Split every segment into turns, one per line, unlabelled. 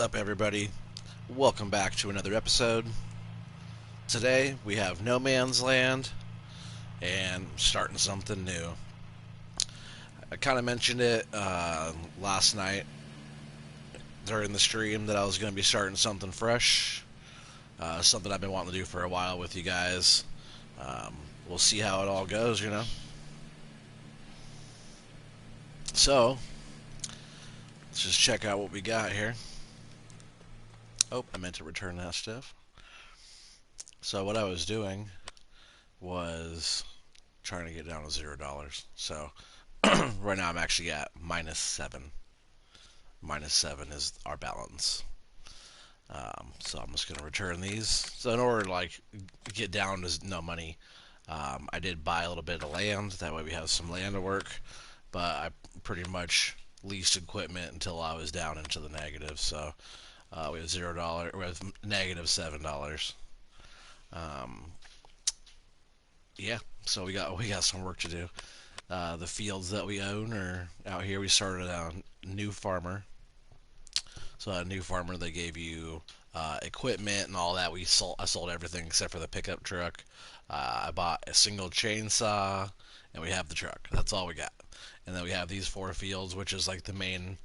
Up, everybody? Welcome back to another episode. Today we have No Man's Land and starting something new. I kind of mentioned it last night during the stream that I was going to be starting something fresh, something I've been wanting to do for a while with you guys. Um, we'll see how it all goes. So let's just check out what we got here. Oh, I meant to return that stuff. So what I was doing was trying to get down to $0. So right now I'm actually at -7. -7 is our balance. So I'm just gonna return these. So in order to get down to no money, I did buy a little bit of land. That way we have some land to work. But I pretty much leased equipment until I was down into the negative. So we have $0. We have -$7. Um, yeah. So we got some work to do. The fields that we own are out here. We started a new farmer. So a new farmer, they gave you equipment and all that. I sold everything except for the pickup truck. I bought a single chainsaw, and we have the truck. That's all we got. And then we have these 4 fields, which is like the main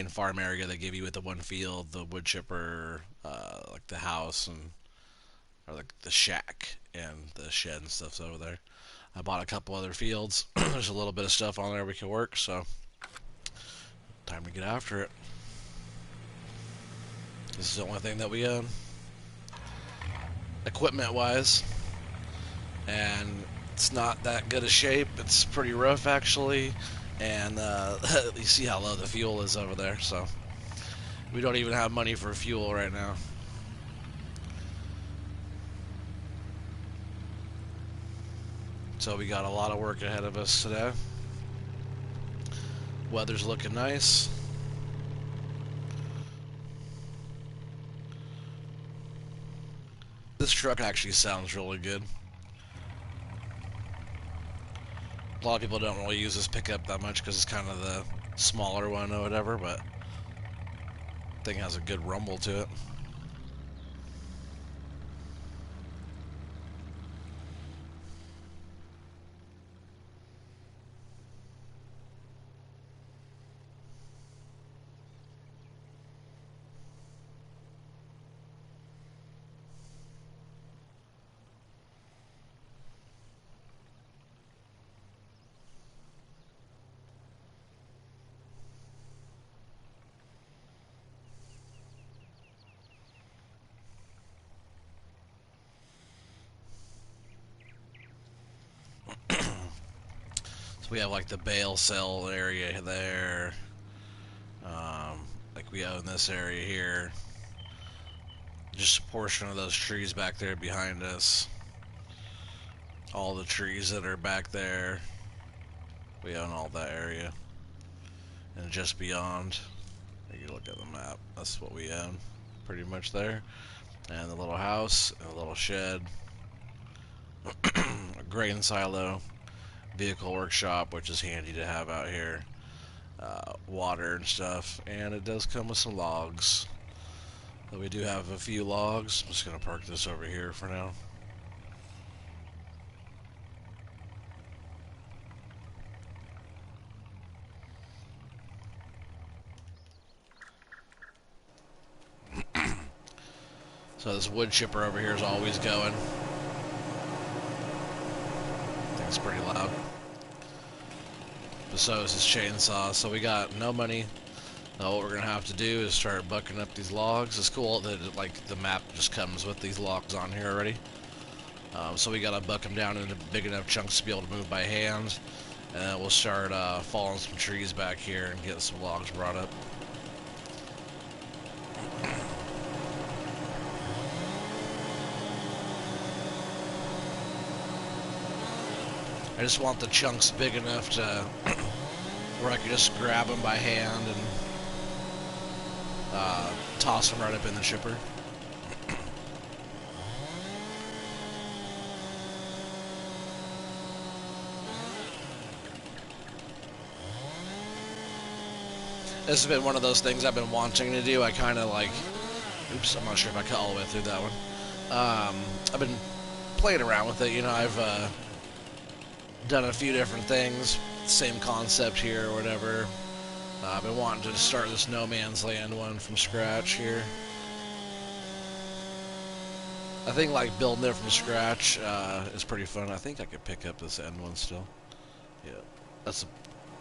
farm area they give you with the one field, the wood chipper, like the house and or like the shack and the shed and stuff's over there. I bought a couple other fields. There's a little bit of stuff on there we can work, so time to get after it. This is the only thing that we own, equipment wise, and it's not that good a shape. It's pretty rough actually, and you see how low the fuel is over there. So we don't even have money for fuel right now. So we got a lot of work ahead of us today. Weather's looking nice. This truck actually sounds really good. A lot of people don't really use this pickup that much because it's kind of the smaller one or whatever, but thing has a good rumble to it. So we have like the bale cell area there. Like we own this area here. Just a portion of those trees back there behind us. All the trees that are back there. We own all that area. And just beyond, you look at the map, that's what we own. Pretty much there. And the little house, and a little shed. A grain silo. Vehicle workshop, which is handy to have out here. Water and stuff. And it does come with some logs. But we do have a few logs. I'm just going to park this over here for now. So this wood chipper over here is always going. I think it's pretty loud. But so is this chainsaw. So we got no money. What we're gonna have to do is start bucking up these logs. It's cool that like the map just comes with these logs on here already. So we gotta buck them down into big enough chunks to be able to move by hand. And then we'll start falling some trees back here and get some logs brought up. I just want the chunks big enough to where I can just grab them by hand and toss them right up in the chipper. This has been one of those things I've been wanting to do. I kind of like, oops, I'm not sure if I cut all the way through that one. I've been playing around with it. You know, I've done a few different things. Same concept here or whatever. I've been wanting to start this No Man's Land one from scratch here. I think like building it from scratch is pretty fun. I think I could pick up this end one still. Yeah, that's.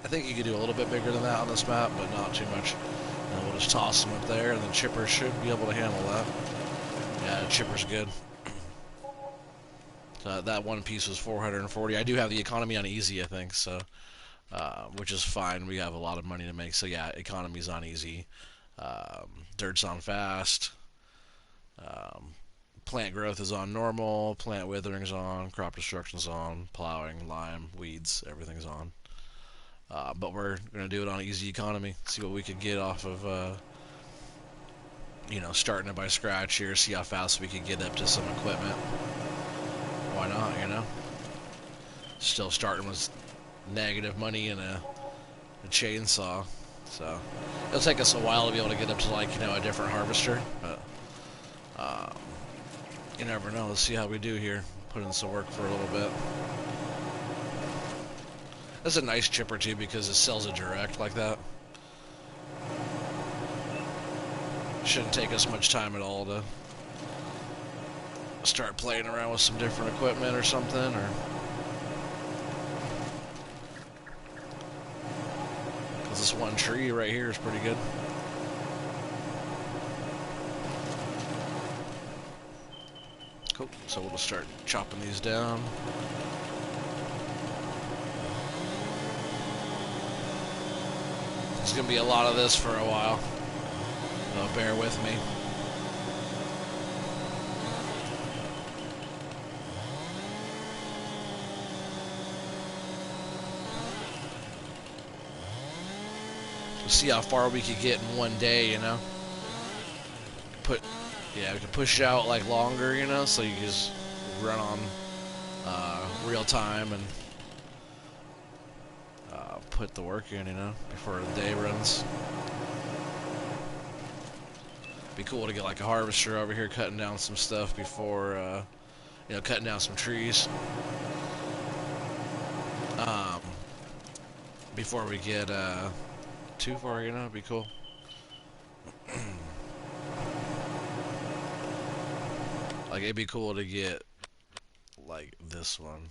I think you could do a little bit bigger than that on this map, but not too much. And we'll just toss them up there, and then Chipper should be able to handle that. Yeah, Chipper's good. That one piece was 440. I do have the economy on easy, I think, so which is fine. We have a lot of money to make, so yeah, economy's on easy. Dirt's on fast. Um, Plant growth is on normal. Plant withering's on. Crop destruction's on. Plowing, lime, weeds, everything's on. But we're gonna do it on easy economy. See what we can get off of, starting it by scratch here. See how fast we can get up to some equipment. Why not? Still starting with negative money and a chainsaw. So it'll take us a while to be able to get up to a different harvester. But you never know. Let's see how we do here. Put in some work for a little bit. That's a nice chipper too because it sells it direct like that. Shouldn't take us much time at all to start playing around with some different equipment or something, or because this one tree right here is pretty good. Cool. So we'll just start chopping these down. There's gonna be a lot of this for a while. So bear with me. We'll see how far we could get in one day, you know. We can push it out like longer, you know, so you just run on real time and put the work in, you know, before the day runs. Be cool to get like a harvester over here cutting down some stuff before, cutting down some trees. Before we get too far, you know, it'd be cool. Like, it'd be cool to get, like, this one.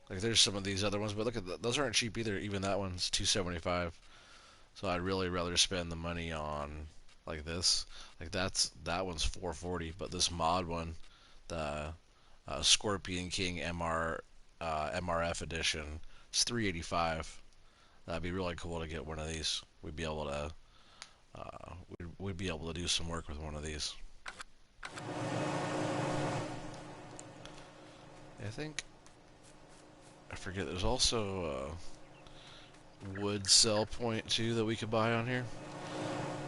Like, there's some of these other ones, but look at those aren't cheap either. Even that one's $275. So I'd really rather spend the money on, like, this. Like, that one's $440, but this mod one, the Scorpion King MRF edition, it's $385. That'd be really cool to get one of these. We'd be able to, we'd be able to do some work with one of these. I forget, there's also a wood sell point too that we could buy on here,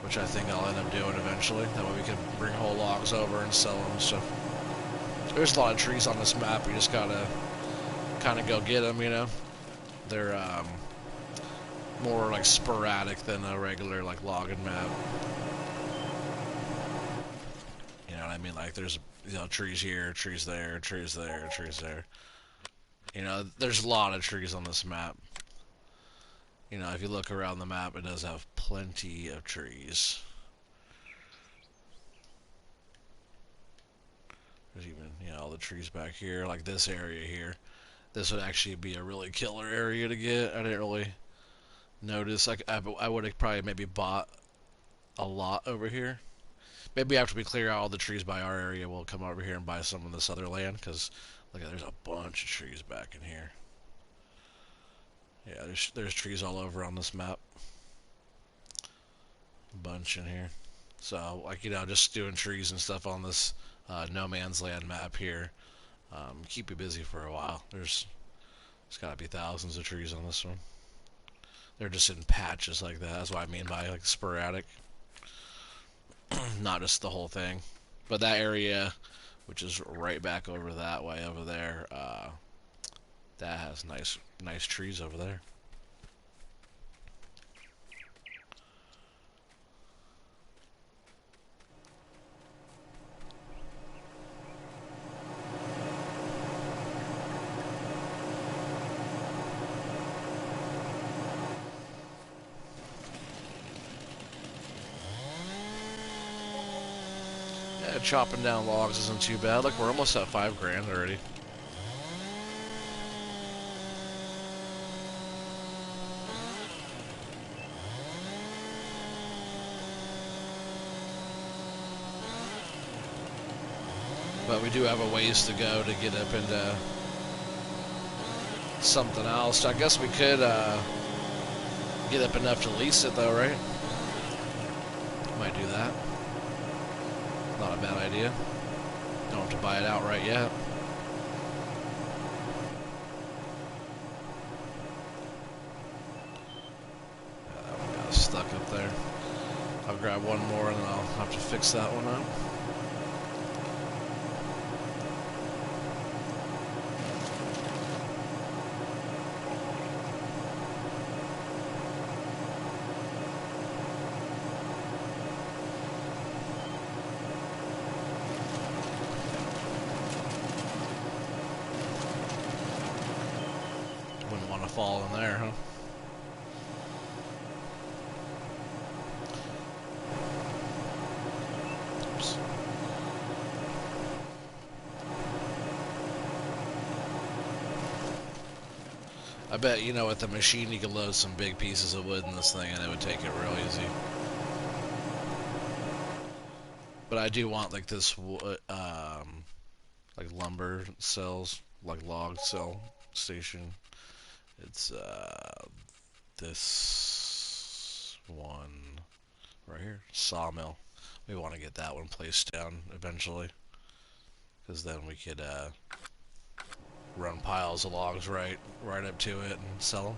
which I think I'll end up doing eventually. That way we can bring whole logs over and sell them and stuff. There's a lot of trees on this map, we just gotta kind of go get them, you know. They're more like sporadic than a regular like logging map. You know what I mean? Like there's trees here, trees there, trees there, trees there. You know, there's a lot of trees on this map. You know, if you look around the map, it does have plenty of trees. There's even, all the trees back here, like this area here. This would actually be a really killer area to get. I didn't really notice. I would have probably maybe bought a lot over here. Maybe after we clear out all the trees by our area, we'll come over here and buy some of this other land, because look, there's a bunch of trees back in here. Yeah, there's trees all over on this map. A bunch in here. So, like, just doing trees and stuff on this No Man's Land map here. Keep you busy for a while. There's gotta be thousands of trees on this one. They're just in patches like that. That's what I mean by like sporadic. Not just the whole thing. But that area, which is right back over that way over there, that has nice trees over there. chopping down logs isn't too bad. Look, we're almost at 5 grand already. But we do have a ways to go to get up into something else. I guess we could get up enough to lease it though, right? Might do that. Not a bad idea. Don't have to buy it outright yet. Yeah, that one got stuck up there. I'll grab one more and then I'll have to fix that one up. Wouldn't want to fall in there, huh? Oops. I bet, you know, with the machine you could load some big pieces of wood in this thing and it would take it real easy. But I do want like this like lumber cells, like log cell station. It's this one right here, sawmill. We want to get that one placed down eventually, because then we could run piles of logs right up to it and sell them.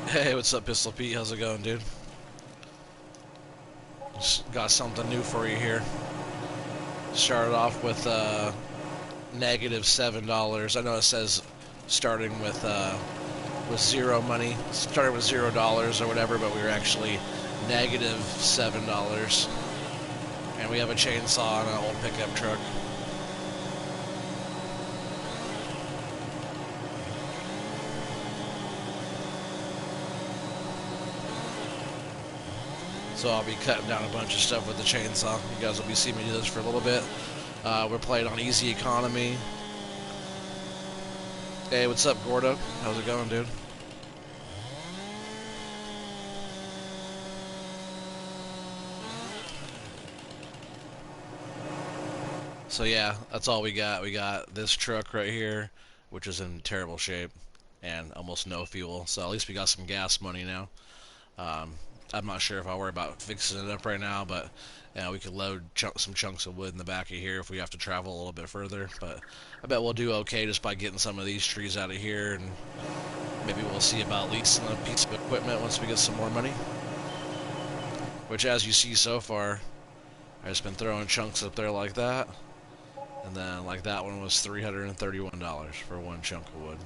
Hey, what's up, Pistol Pete? How's it going, dude? Just got something new for you here. Started off with negative $7. I know it says starting with zero money, started with $0 or whatever, but we were actually negative $7. And we have a chainsaw and an old pickup truck. So I'll be cutting down a bunch of stuff with the chainsaw. You guys will be seeing me do this for a little bit. We're playing on easy economy. Hey, what's up, Gordo? How's it going, dude? So yeah, that's all we got. We got this truck right here, which is in terrible shape and almost no fuel. So at least we got some gas money now. I'm not sure if I'll worry about fixing it up right now, but we could load some chunks of wood in the back of here if we have to travel a little bit further. But I bet we'll do okay just by getting some of these trees out of here, and maybe we'll see about leasing a piece of equipment once we get some more money. Which, as you see so far, I've just been throwing chunks up there like that, and then like that one was $331 for one chunk of wood.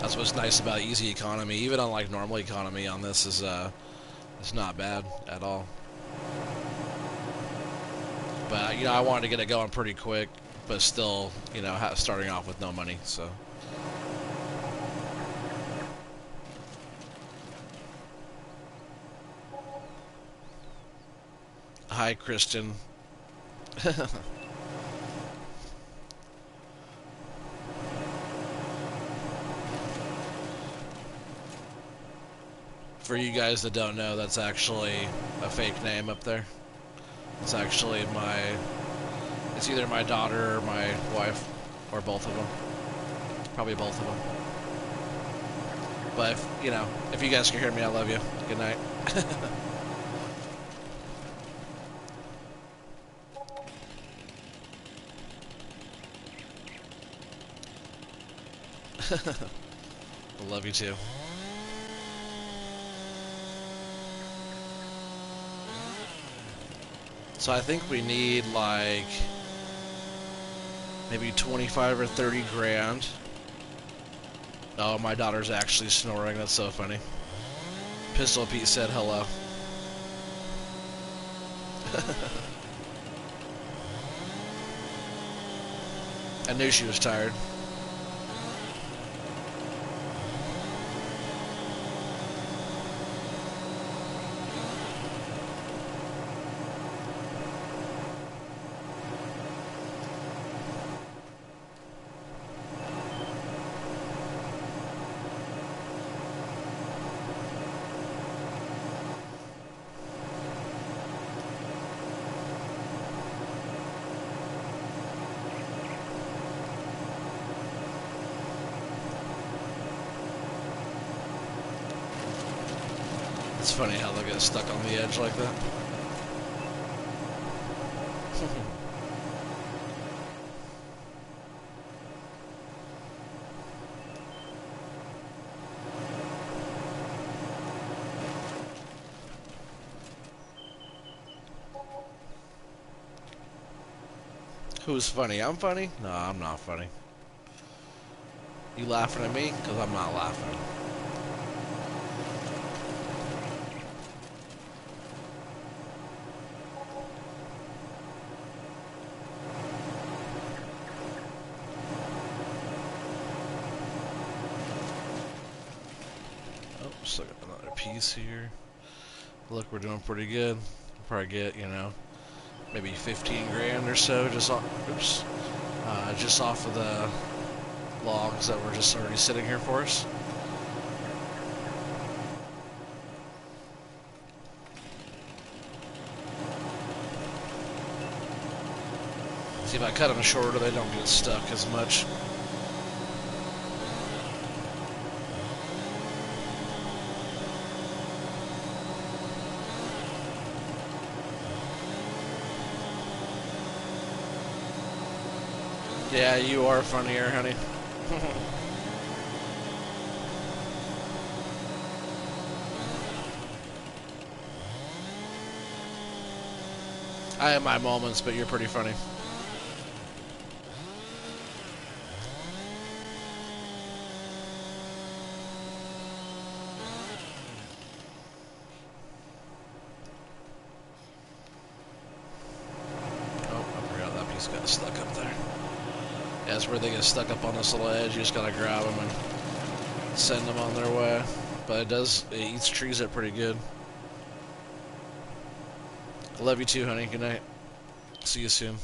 That's what's nice about easy economy. Even on like normal economy on this is it's not bad at all. But you know, I wanted to get it going pretty quick, but still, you know, starting off with no money. So hi, Kristen. For you guys that don't know, that's actually a fake name up there. It's actually it's either my daughter or my wife, or both of them. Probably both of them. But, you know, if you guys can hear me, I love you. Good night. I love you too. So I think we need like maybe 25 or 30 grand. Oh, my daughter's actually snoring. That's so funny. Pistol Pete said hello. I knew she was tired. It's funny how they get stuck on the edge like that. Who's funny? I'm funny? No, I'm not funny. You laughing at me? Because I'm not laughing. Oh, still got another piece here. Look, we're doing pretty good. We'll probably get, you know, maybe 15 grand or so just off, oops, just off of the logs that were just already sitting here for us. See, if I cut them shorter, they don't get stuck as much. Yeah, you are funnier, honey. I have my moments, but you're pretty funny. Oh, I forgot that piece got stuck up there. Yeah, that's where they get stuck up on this little edge. You just gotta grab them and send them on their way. But it eats trees up pretty good. I love you too, honey. Good night. See you soon.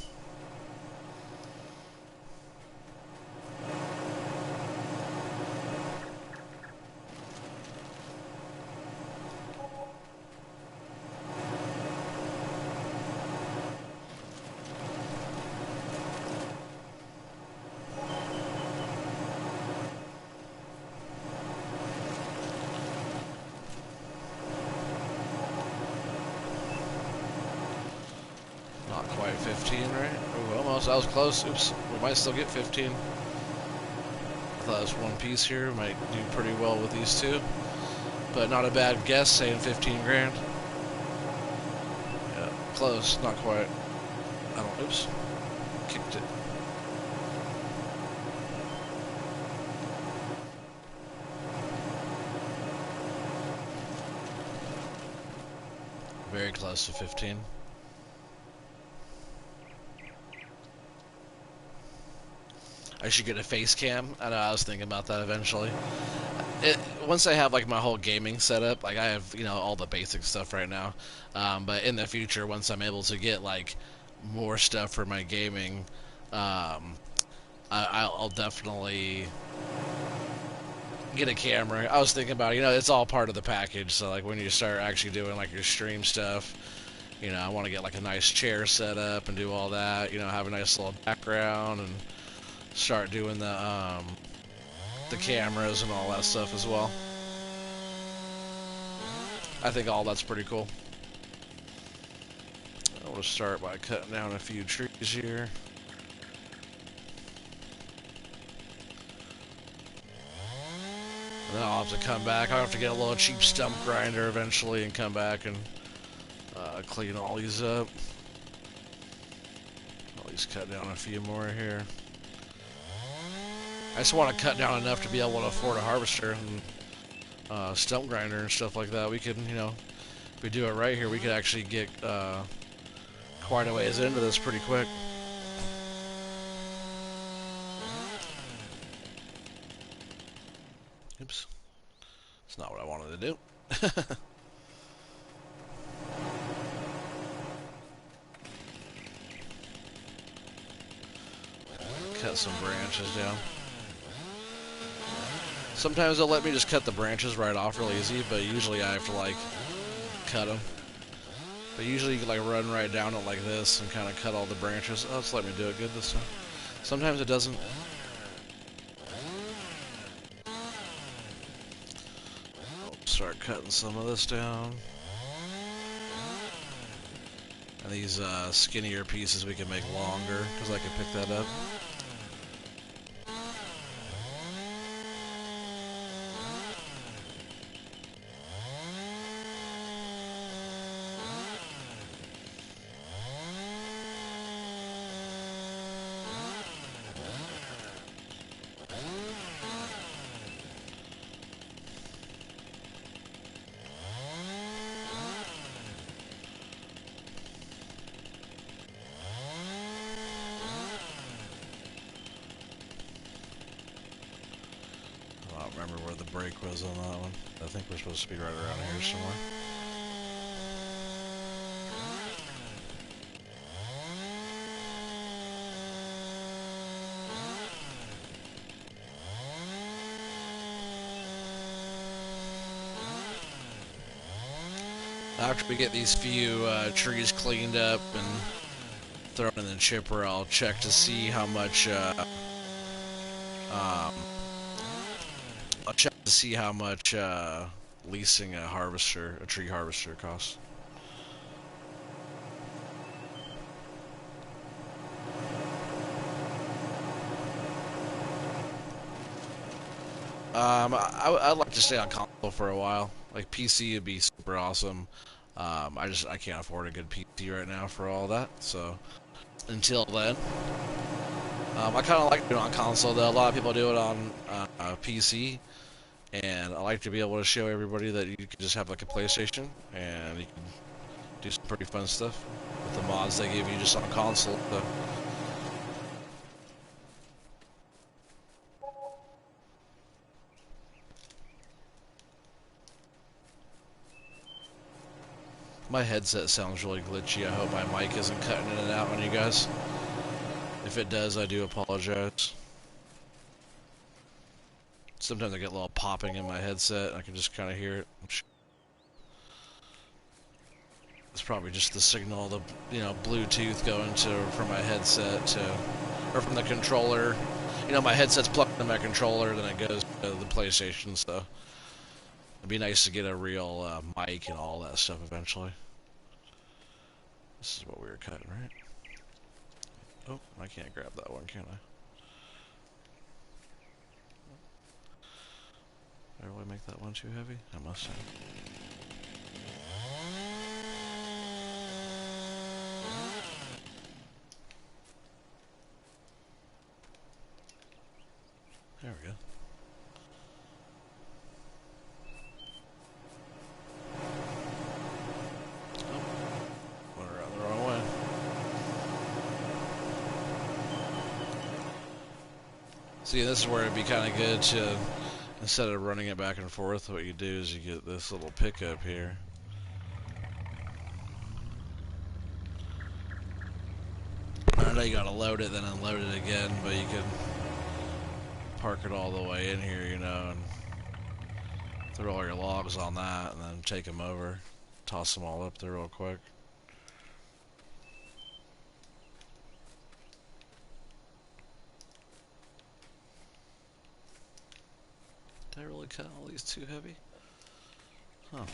Not quite 15, right? Ooh, almost. That was close. Oops. We might still get 15. I thought this one piece here might do pretty well with these two. But not a bad guess saying 15 grand. Yeah, close. Not quite. I don't. Oops. Kicked it. Very close to 15. I should get a face cam. I know I was thinking about that eventually. Once I have like my whole gaming setup, like I have, you know, all the basic stuff right now. But in the future, once I'm able to get like more stuff for my gaming, I'll definitely get a camera. I was thinking about, you know, it's all part of the package. So like when you start actually doing like your stream stuff, you know, I want to get like a nice chair set up and do all that. You know, have a nice little background and start doing the cameras and all that stuff as well. I think all that's pretty cool. I'll start by cutting down a few trees here. And then I'll have to come back. I'll have to get a little cheap stump grinder eventually and come back and clean all these up. At least cut down a few more here. I just want to cut down enough to be able to afford a harvester and stump grinder and stuff like that. We could, you know, if we do it right here, we could actually get quite a ways into this pretty quick. Oops. That's not what I wanted to do. Cut some branches down. Sometimes they'll let me just cut the branches right off real easy, but usually I have to like cut them. But usually you can like run right down it like this and kind of cut all the branches. Oh, it's let me do it good this time. Sometimes it doesn't. Oops. start cutting some of this down. And these skinnier pieces we can make longer, because I can pick that up. I don't remember where the brake was on that one. I think we're supposed to be right around here somewhere. After we get these few trees cleaned up and thrown in the chipper, I'll check to see how much I'll check to see how much leasing a tree harvester costs. I'd like to stay on console for a while. Like PC would be super awesome. I can't afford a good PC right now for all that. So until then, I kind of like doing it on console though. A lot of people do it on PC, and I like to be able to show everybody that you can just have like a PlayStation and you can do some pretty fun stuff with the mods they give you just on console. So. My headset sounds really glitchy. I hope my mic isn't cutting in and out on you guys. If it does, I do apologize. Sometimes I get a little popping in my headset, and I can just kind of hear it. It's probably just the signal, the Bluetooth going from my headset or from the controller. My headset's plugged into my controller, then it goes to the PlayStation. So it'd be nice to get a real mic and all that stuff eventually. This is what we were cutting, right? Oh, I can't grab that one, can I? Did I really make that one too heavy? I must have. There we go. Oh, went around the wrong way. See, this is where it'd be kind of good to, instead of running it back and forth, what you do is you get this little pickup here. I know you gotta load it, then unload it again, but you can park it all the way in here, and throw all your logs on that, and then take them over, toss them all up there real quick. Did I really cut all these too heavy? Huh.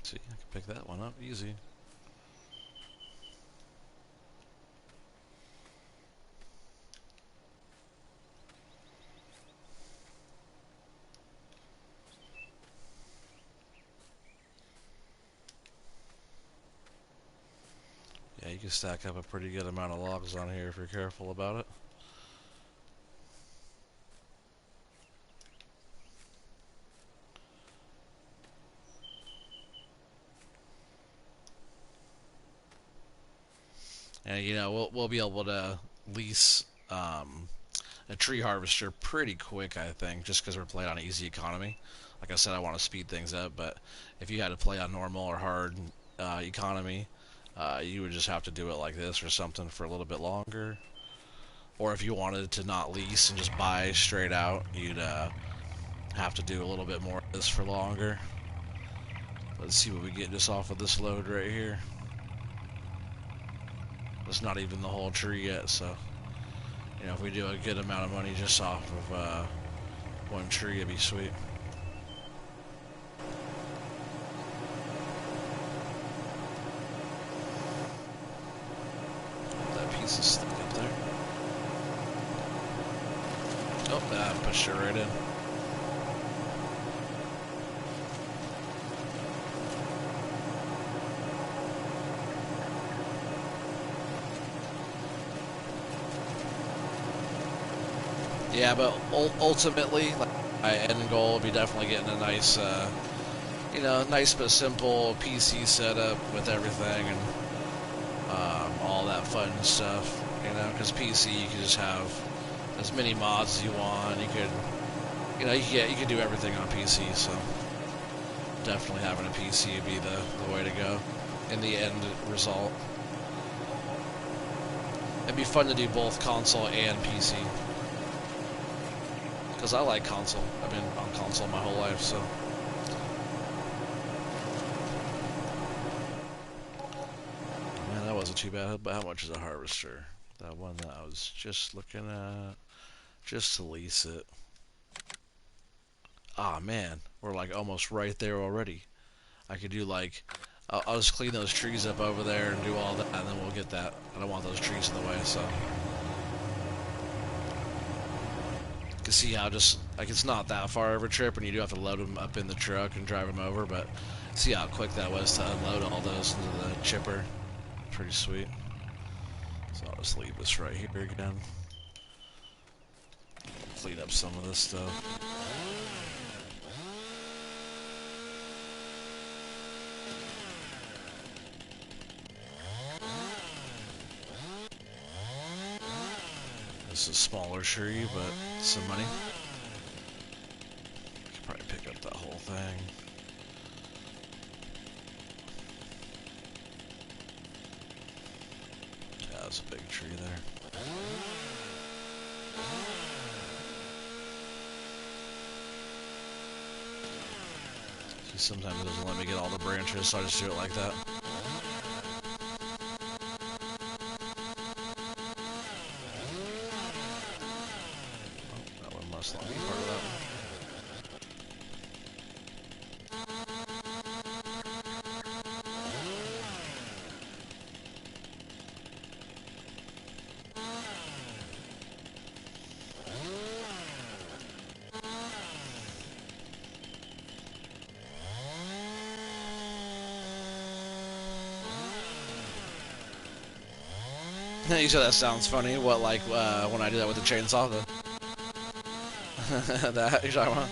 See, I can pick that one up easy. Yeah, you can stack up a pretty good amount of logs on here if you're careful about it. And we'll be able to lease a tree harvester pretty quick, I think, just because we're playing on easy economy. Like I said, I want to speed things up, but if you had to play on normal or hard economy, you would just have to do it like this or something for a little bit longer. Or if you wanted to not lease and just buy straight out, you'd have to do a little bit more of this for longer. Let's see what we get just off of this load right here. It's not even the whole tree yet, so you know, if we do a good amount of money just off of one tree, it'd be sweet. That piece is stuck up there. Oh, that pushed it right in. Yeah, but ultimately, like, my end goal would be definitely getting a nice, you know, nice but simple PC setup with everything and all that fun stuff. You know, because PC you can just have as many mods as you want. You could, you know, you could do everything on PC. So definitely having a PC would be the way to go in the end result. It'd be fun to do both console and PC. Because I like console. I've been on console my whole life, so. Man, that wasn't too bad. But how much is a harvester? That one that I was just looking at. Just to lease it. Ah, man. We're like almost right there already. I could do like. I'll just clean those trees up over there and do all that, and then we'll get that. I don't want those trees in the way, so. You can see how just, like, it's not that far of a trip, and you do have to load them up in the truck and drive them over, but see how quick that was to unload all those into the chipper. Pretty sweet. So I'll just leave this right here again. Clean up some of this stuff. This is a smaller tree, but some money. Could probably pick up that whole thing. Yeah, that's a big tree there. See, sometimes it doesn't let me get all the branches, so I just do it like that. Oh, that one must not be part of that one. You said that sounds funny. What, like, when I do that with the chainsaw? That you're talking about?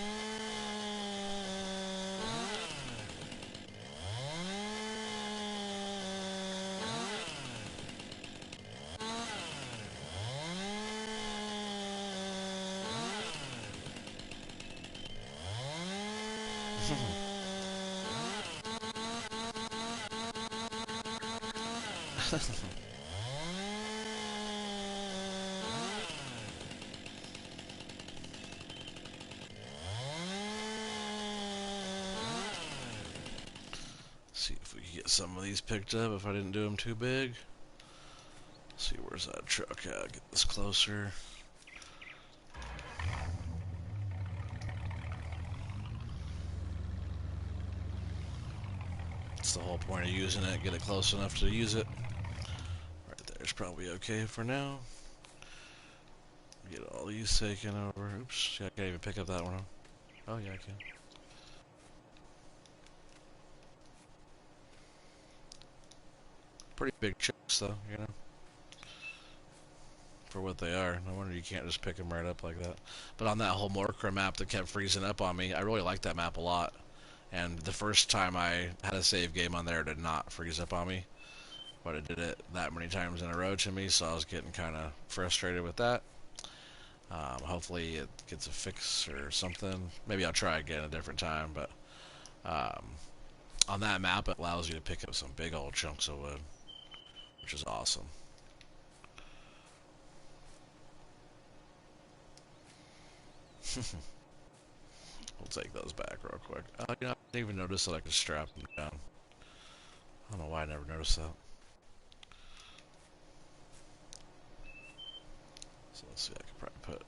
See if we can get some of these picked up if I didn't do them too big. See, where's that truck at? Get this closer. That's the whole point of using it. Get it close enough to use it. Right there's probably okay for now. Get all these taken over. Oops, I can't even pick up that one. Oh yeah, I can. Pretty big chunks though, you know, for what they are. No wonder you can't just pick them right up like that. But on that whole Morcra map that kept freezing up on me, I really liked that map a lot. And the first time I had a save game on there, it did not freeze up on me. But it did it that many times in a row to me, so I was getting kind of frustrated with that. Hopefully it gets a fix or something. Maybe I'll try again a different time, but um, on that map it allows you to pick up some big old chunks of wood, which is awesome. We'll take those back real quick. You know, I didn't even notice that I could strap them down. I don't know why I never noticed that. So let's see, I could probably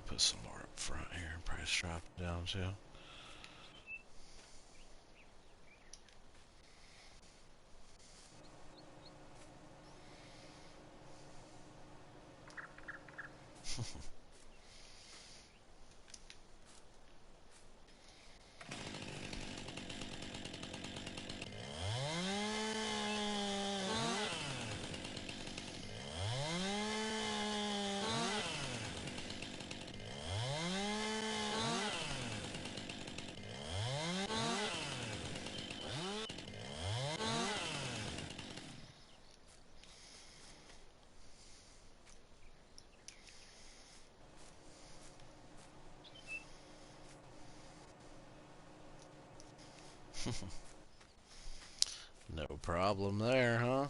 put some more up front here and probably strap them down too. No problem there, huh?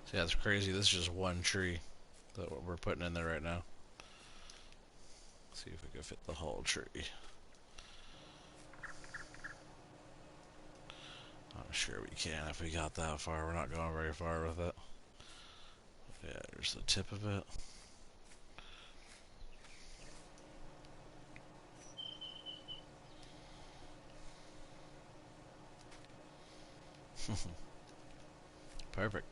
See, that's crazy. This is just one tree that we're putting in there right now. See if we can fit the whole tree. I'm sure we can if we got that far. We're not going very far with it. Yeah, there's the tip of it. Perfect.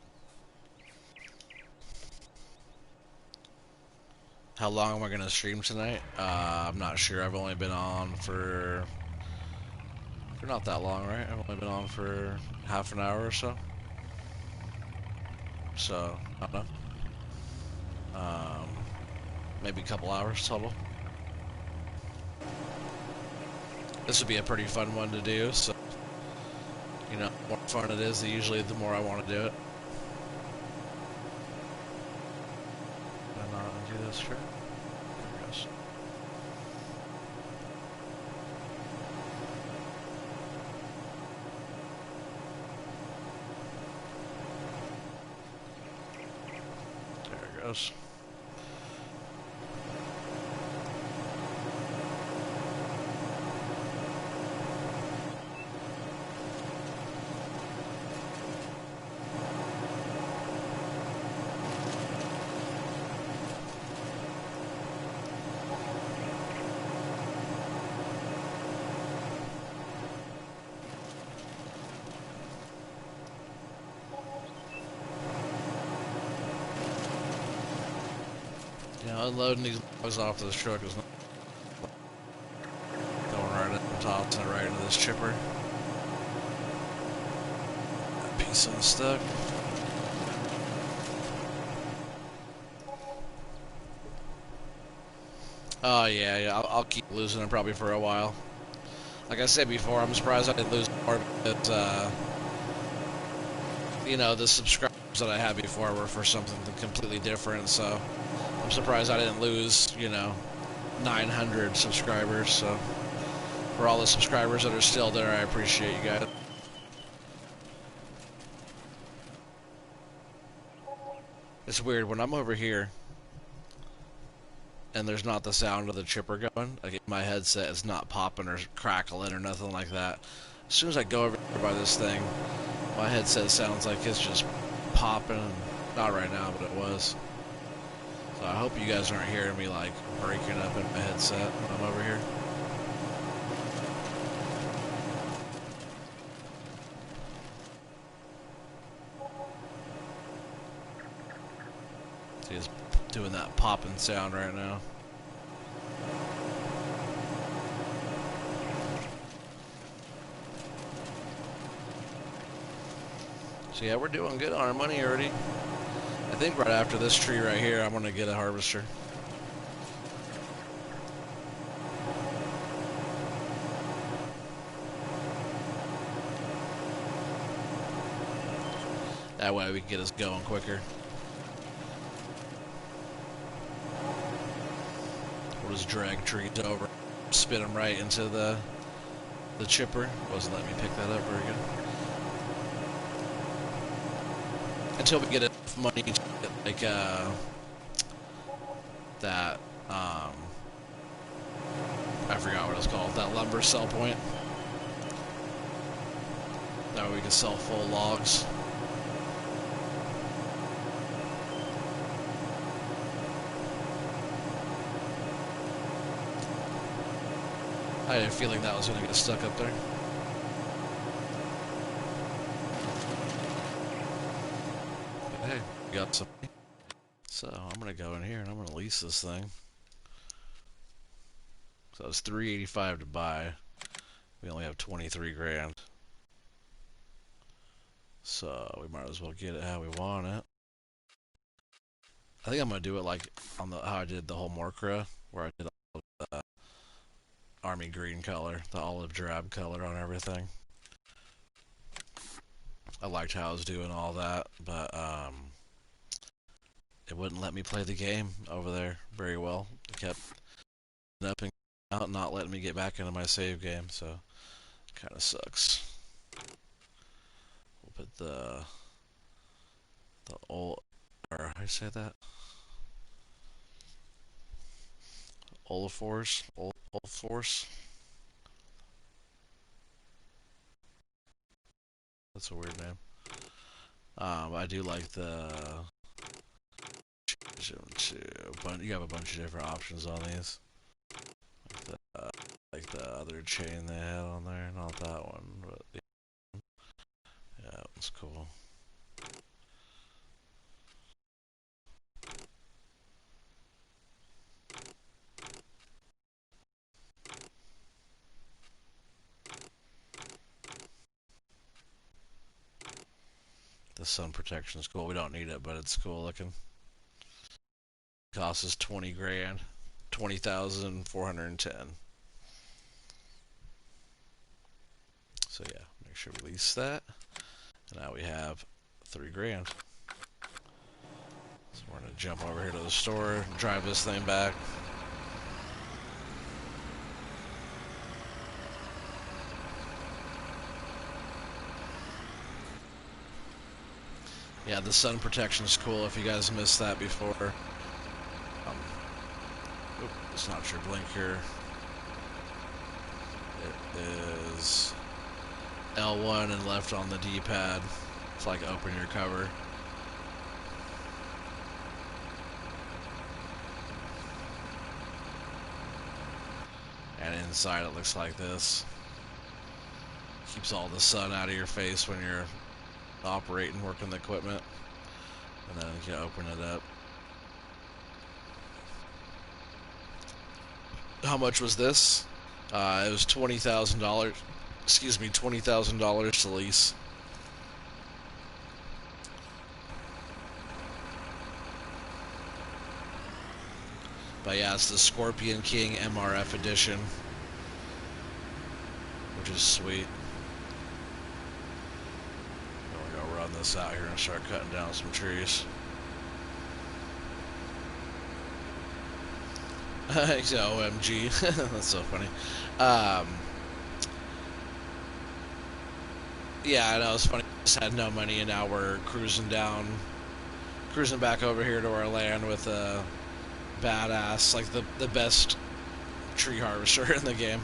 How long am I going to stream tonight? I'm not sure. I've only been on for not that long, right? I've only been on for half an hour or so. So, I don't know. Maybe a couple hours total. This would be a pretty fun one to do, so, you know, the more fun it is, usually the more I want to do it. Can I not undo this? Sure. There it goes. There it goes. Unloading these logs off this truck is not going right at the top and right into this chipper. That piece unstuck. Oh yeah, I'll keep losing them probably for a while. Like I said before, I'm surprised I didn't lose more because, you know, the subscribers that I had before were for something completely different, so I'm surprised I didn't lose, you know, 900 subscribers. So for all the subscribers that are still there, I appreciate you guys. It's weird when I'm over here and there's not the sound of the chipper going, like in my headset it's not popping or crackling or nothing like that. As soon as I go over here by this thing, my headset sounds like it's just popping. Not right now, but it was. So I hope you guys aren't hearing me like breaking up in my headset when I'm over here. See, it's doing that popping sound right now. So yeah, we're doing good on our money already. I think right after this tree right here, I'm going to get a harvester. That way we can get us going quicker. We'll just drag trees over, spin them right into the chipper. Wasn't letting me pick that up very good. Until we get enough money to get, like, that, I forgot what it's called, that lumber sell point. That way we can sell full logs. I had a feeling that was going to get stuck up there. But hey, we got some. So I'm going to go in here and I'm going to lease this thing. So it's $385 to buy. We only have 23 grand. So we might as well get it how we want it. I think I'm going to do it like on the how I did the whole Morkra, where I did all of the army green color, the olive drab color on everything. I liked how I was doing all that, but it wouldn't let me play the game over there very well. It kept up and out, not letting me get back into my save game, so it kind of sucks. We'll put the old, or how do you say that? Olafors? Olafors? That's a weird name. I do like the you have a bunch of different options on these. Like the other chain they had on there, not that one, but yeah, that one's cool. The sun protection is cool. We don't need it, but it's cool looking. Cost us 20 grand. 20,410. So yeah, make sure we lease that. And now we have 3 grand. So we're gonna jump over here to the store, drive this thing back. Yeah, the sun protection is cool if you guys missed that before. It's not your blinker. It is L1 and left on the D-pad. It's like open your cover. And inside it looks like this. Keeps all the sun out of your face when you're operating, working the equipment. And then you open it up. How much was this? It was $20,000. Excuse me, $20,000 to lease. But yeah, it's the Scorpion King MRF edition, which is sweet. We're gonna run this out here and start cutting down some trees. OMG, that's so funny. Yeah, I know, it's funny. I just had no money, and now we're cruising back over here to our land with a badass, like the best tree harvester in the game.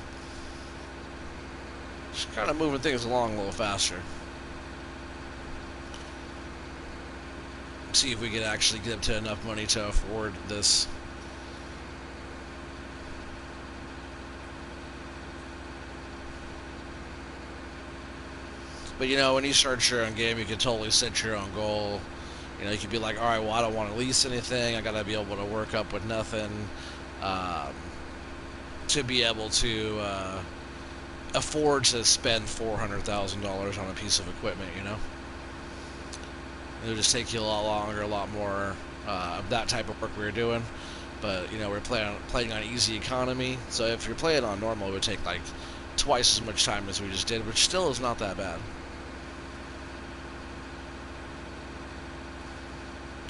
Just kind of moving things along a little faster. See if we could actually get up to enough money to afford this. But you know, when you start your own game, you can totally set your own goal. You know, you could be like, all right, well, I don't want to lease anything. I got to be able to work up with nothing to be able to afford to spend $400,000 on a piece of equipment, you know? It'll just take you a lot longer, a lot more of that type of work we were doing. But, you know, we're playing on easy economy. So if you're playing on normal, it would take like twice as much time as we just did, which still is not that bad.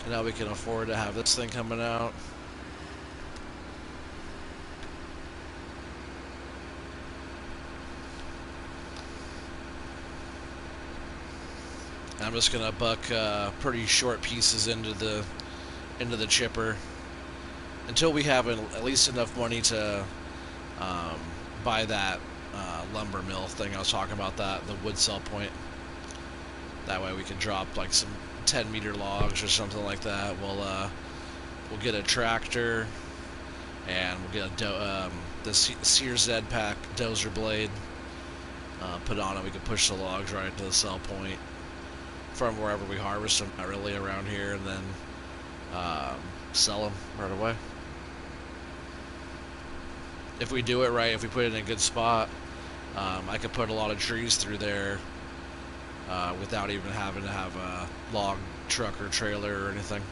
And now we can afford to have this thing coming out. I'm just gonna buck pretty short pieces into the chipper until we have at least enough money to um, buy that lumber mill thing I was talking about, the wood cell point. That way we can drop like some 10-meter logs or something like that. We'll get a tractor, and we'll get the Sears Z-Pack dozer blade. Put on it, we can push the logs right into the cell point from wherever we harvest them, not really around here, and then sell them right away. If we do it right, if we put it in a good spot, I could put a lot of trees through there without even having to have a log truck or trailer or anything.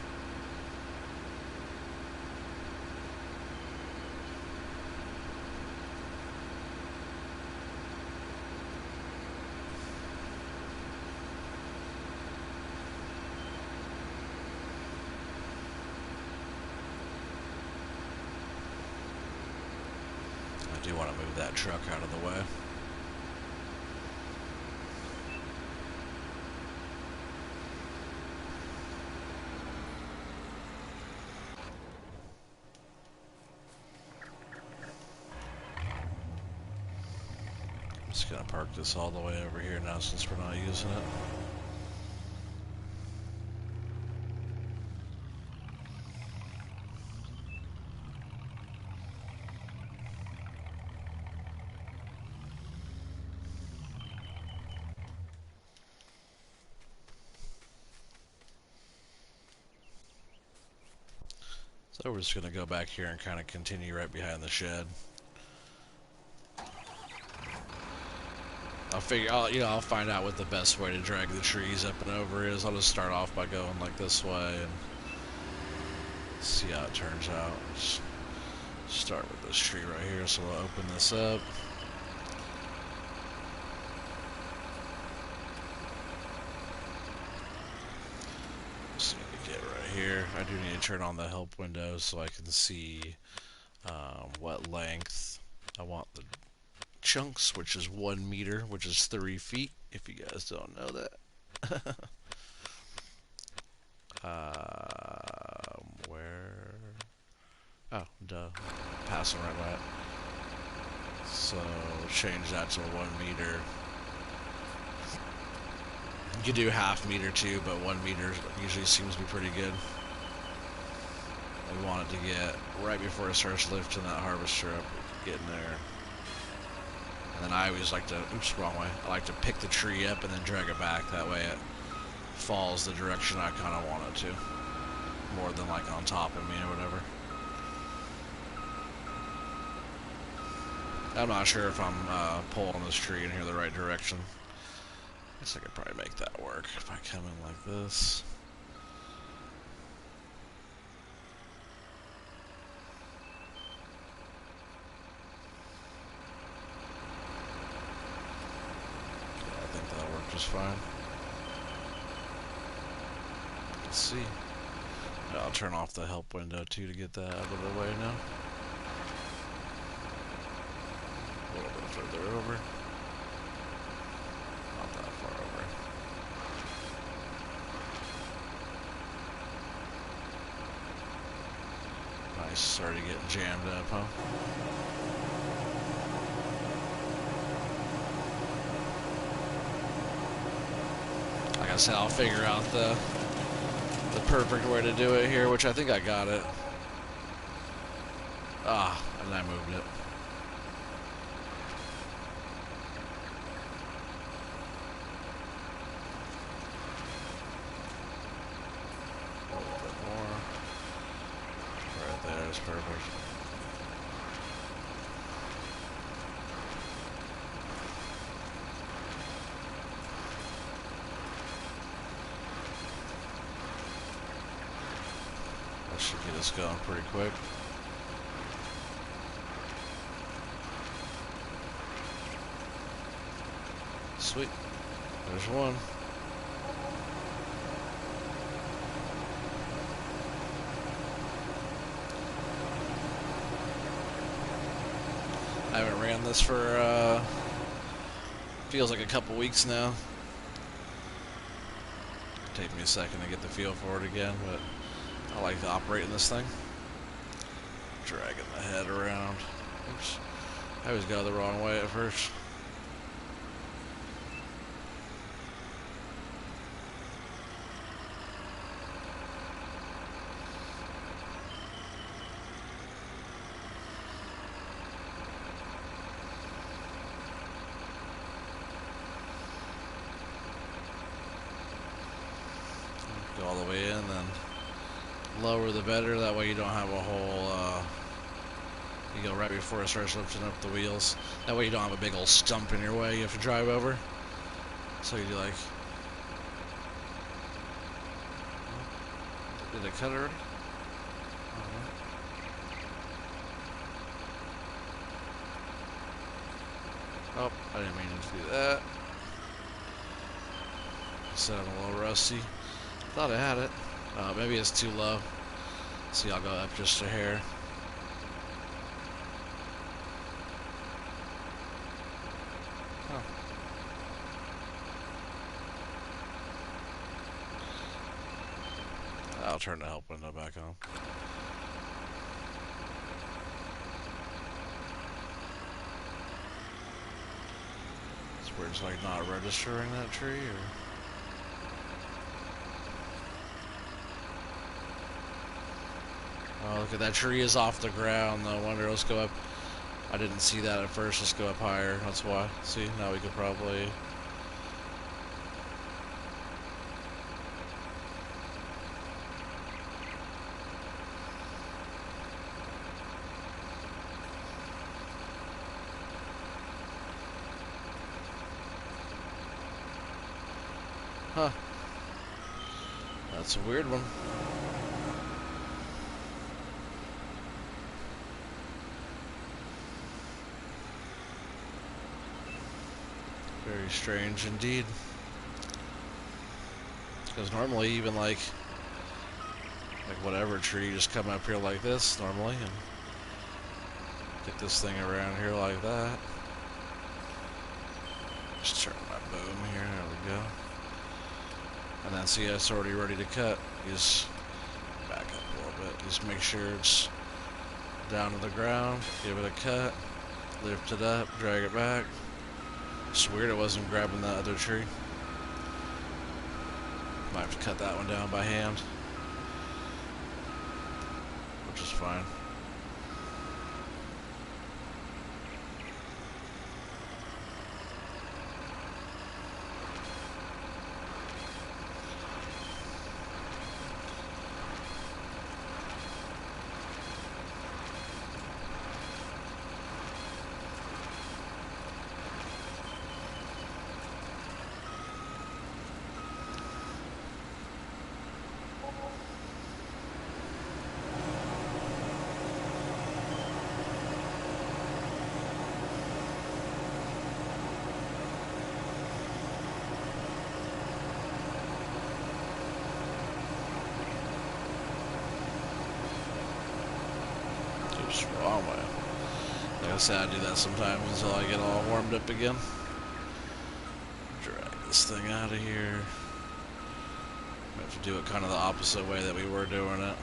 I do want to move that truck out of the way. I'm just gonna park this all the way over here now since we're not using it. So we're just gonna go back here and kind of continue right behind the shed. I'll find out what the best way to drag the trees up and over is. I'll just start off by going like this way and see how it turns out. Just start with this tree right here, so we'll open this up. Just need to get right here. I do need to turn on the help window so I can see what length I want the chunks, which is 1 meter, which is 3 feet, if you guys don't know that. Where? Oh, duh. Passing right by it. So, change that to 1 meter. You could do half meter too, but 1 meter usually seems to be pretty good. We want it to get right before it starts lifting that harvester up, get in there. And then I always like to, oops, wrong way. I like to pick the tree up and then drag it back. That way it falls the direction I kind of want it to. More than like on top of me or whatever. I'm not sure if I'm pulling this tree in here the right direction. I guess I could probably make that work if I come in like this. Yeah, I think that'll work just fine. Let's see. I'll turn off the help window too to get that out of the way now. A little bit further over. Not that far over. Nice, already getting jammed up, huh? Like I said, I'll figure out the perfect way to do it here, which I think I got it. Ah, and I moved it. A little bit more. Right there is perfect. That should get us going pretty quick. Sweet. There's one. I haven't ran this for feels like a couple weeks now. Take me a second to get the feel for it again, but I like to operate in this thing. Dragging the head around. Oops. I always go the wrong way at first. Go all the way in, then lower the better. That way you don't have a whole, you go right before it starts lifting up the wheels. That way you don't have a big old stump in your way you have to drive over. So you do like... Did it cut already? Oh, I didn't mean to do that. Said I'm a little rusty. Thought I had it. Maybe it's too low. See, I'll go up just a hair. Huh. I'll turn the help window back on. It's weird, it's like not registering that tree, or... Oh, look at that tree is off the ground. No wonder. Let's go up. I didn't see that at first. Let's go up higher. That's why. See, now we could probably... Huh. That's a weird one. Very strange indeed. Because normally even like whatever tree, you just come up here like this normally and get this thing around here like that. Just turn my boom here, there we go. And then see, it's already ready to cut. You just back up a little bit. Just make sure it's down to the ground. Give it a cut. Lift it up. Drag it back. It's weird it wasn't grabbing that other tree. Might have to cut that one down by hand. Which is fine. Wrong way. Like I said, I do that sometimes until I get all warmed up again. Drag this thing out of here. We have to do it kind of the opposite way that we were doing it.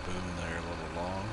Boom there, a little long.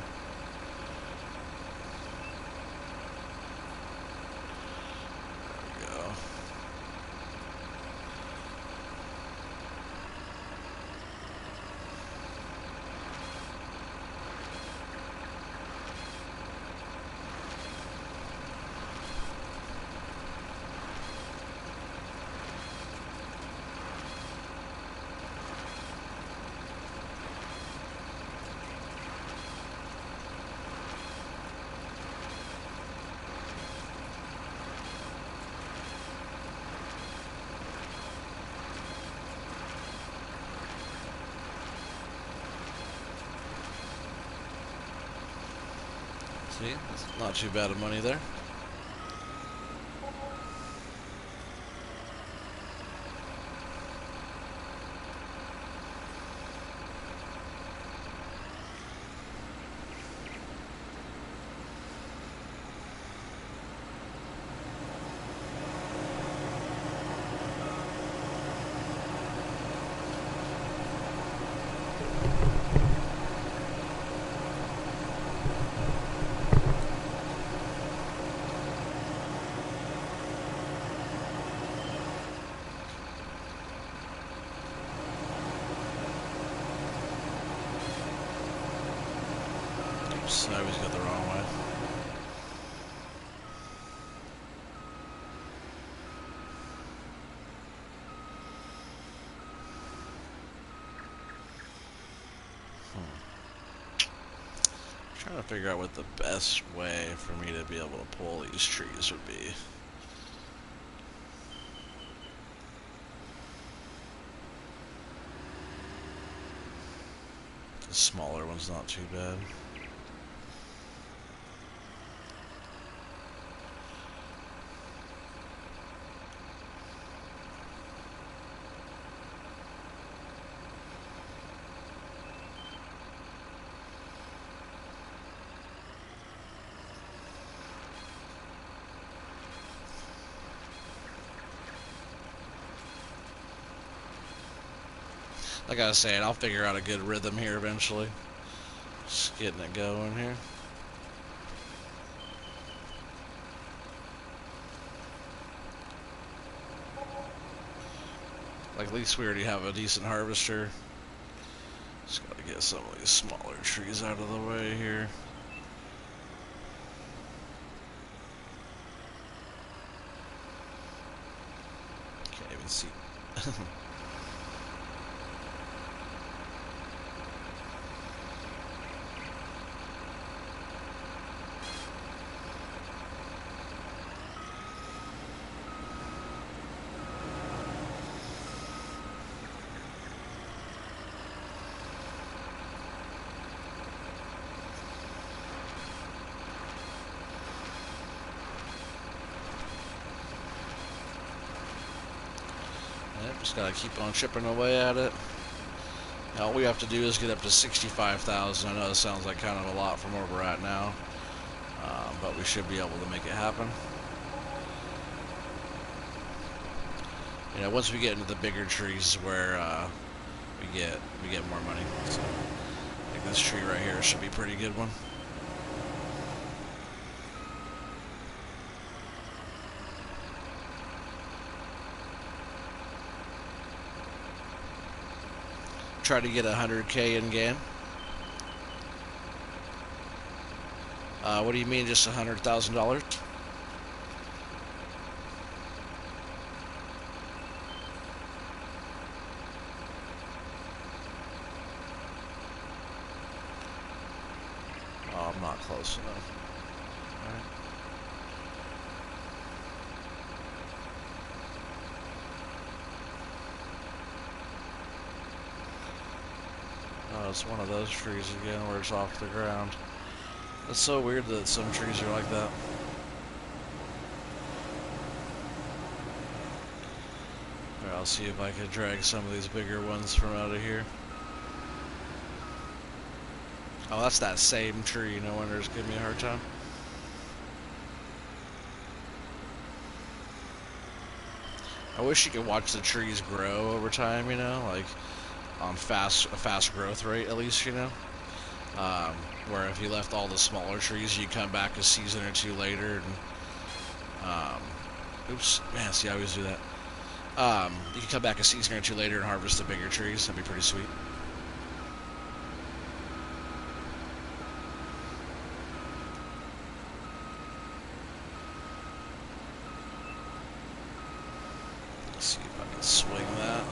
See, that's not too bad of money there. Oops, I always got the wrong way. Trying to figure out what the best way for me to be able to pull these trees would be. The smaller one's not too bad. Like I was saying, I'll figure out a good rhythm here eventually. Just getting it going here. Like, at least we already have a decent harvester. Just gotta get some of these smaller trees out of the way here. Can't even see. Just gotta keep on chipping away at it. Now all we have to do is get up to 65,000. I know it sounds like kind of a lot from where we're at now, but we should be able to make it happen. You know, once we get into the bigger trees, where we get more money. So, I think this tree right here should be a pretty good one. Try to get 100K in game. What do you mean, just $100,000? Oh, I'm not close enough. All right. Oh, it's one of those trees again where it's off the ground. It's so weird that some trees are like that. Alright, I'll see if I can drag some of these bigger ones from out of here. Oh, that's that same tree. No wonder it's giving me a hard time. I wish you could watch the trees grow over time, you know, like on a fast growth rate at least, you know. Where if you left all the smaller trees, you come back a season or two later and oops, man, see, I always do that. You can come back a season or two later and harvest the bigger trees. That'd be pretty sweet. Let's see if I can swing that.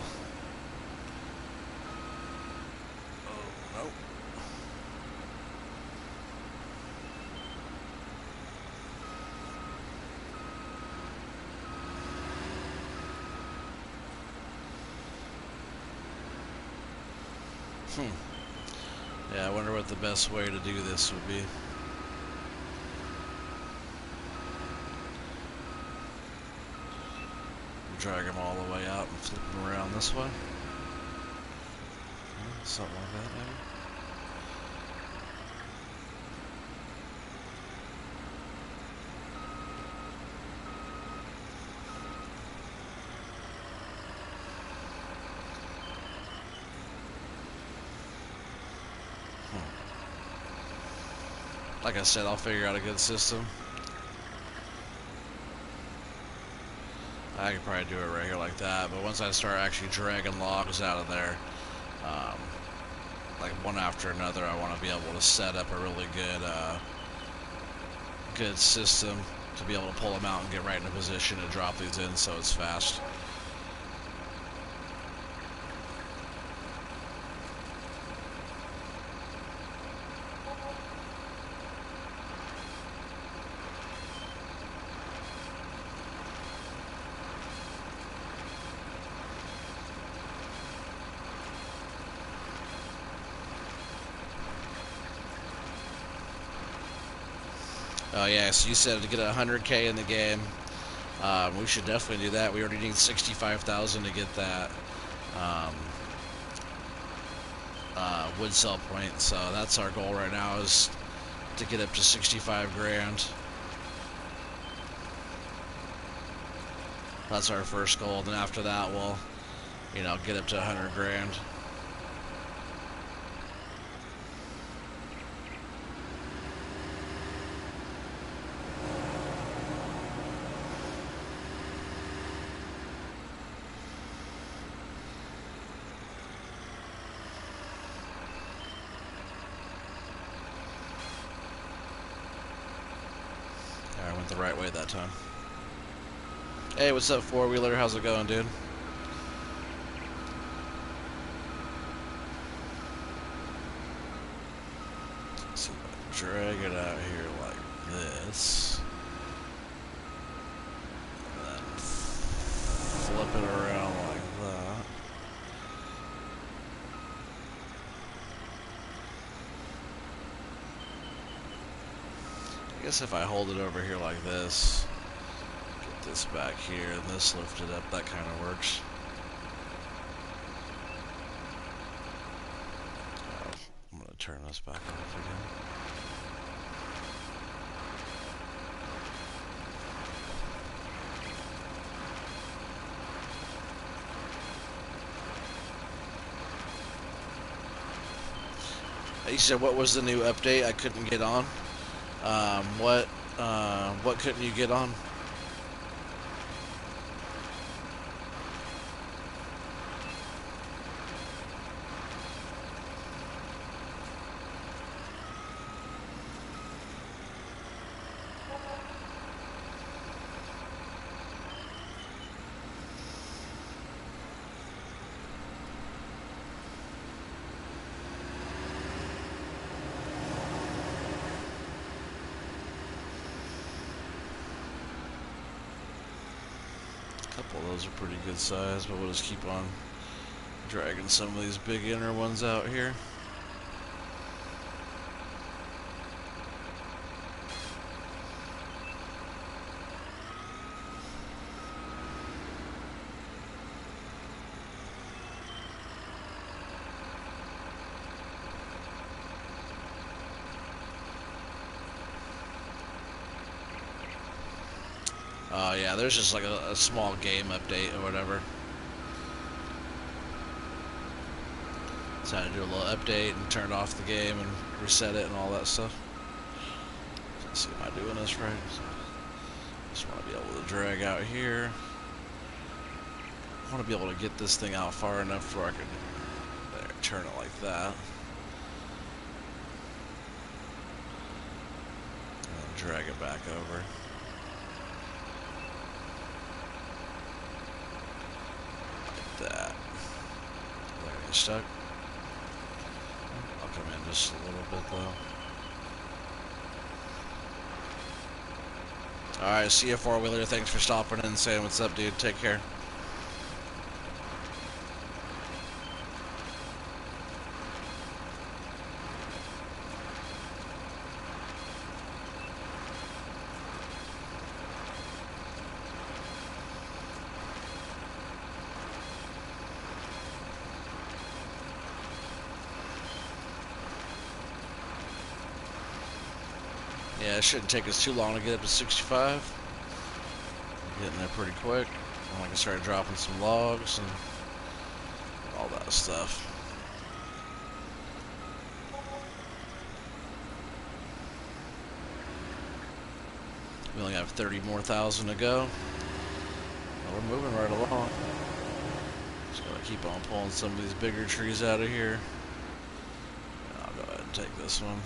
Oh, nope. Yeah, I wonder what the best way to do this would be. drag them all the way out and flip them around this way. Something like that, maybe. Like I said, I'll figure out a good system. I could probably do it right here like that, but once I start actually dragging logs out of there, like one after another, I want to be able to set up a really good system to be able to pull them out and get right in a position to drop these in so it's fast. Oh yeah, so you said to get 100K in the game. We should definitely do that. We already need 65,000 to get that wood sell point. So that's our goal right now, is to get up to 65 grand. That's our first goal. Then after that, we'll, get up to 100 grand. I went the right way that time. Hey, what's up, four-wheeler? How's it going, dude? Let's see if I drag it out here like this. And then flip it around like that. I guess if I hold it over here like this, get this back here and this lifted up, that kind of works. I'm going to turn this back off again. You said what was the new update? I couldn't get on. What couldn't you get on? A couple of those are pretty good size, but we'll just keep on dragging some of these big inner ones out here. Yeah, there's just like a small game update or whatever. So I had to do a little update and turn off the game and reset it and all that stuff. Let's see, am I doing this right? Just want to be able to drag out here. I want to be able to get this thing out far enough where I can turn it like that. And then drag it back over. That. Is that getting stuck? I'll come in just a little bit though. Alright, see you, four-wheeler. Thanks for stopping in and saying what's up, dude. Take care. Yeah, it shouldn't take us too long to get up to 65. We're getting there pretty quick. And I can start dropping some logs and all that stuff. We only have 30 more thousand to go. Well, we're moving right along. Just gotta keep on pulling some of these bigger trees out of here. I'll go ahead and take this one.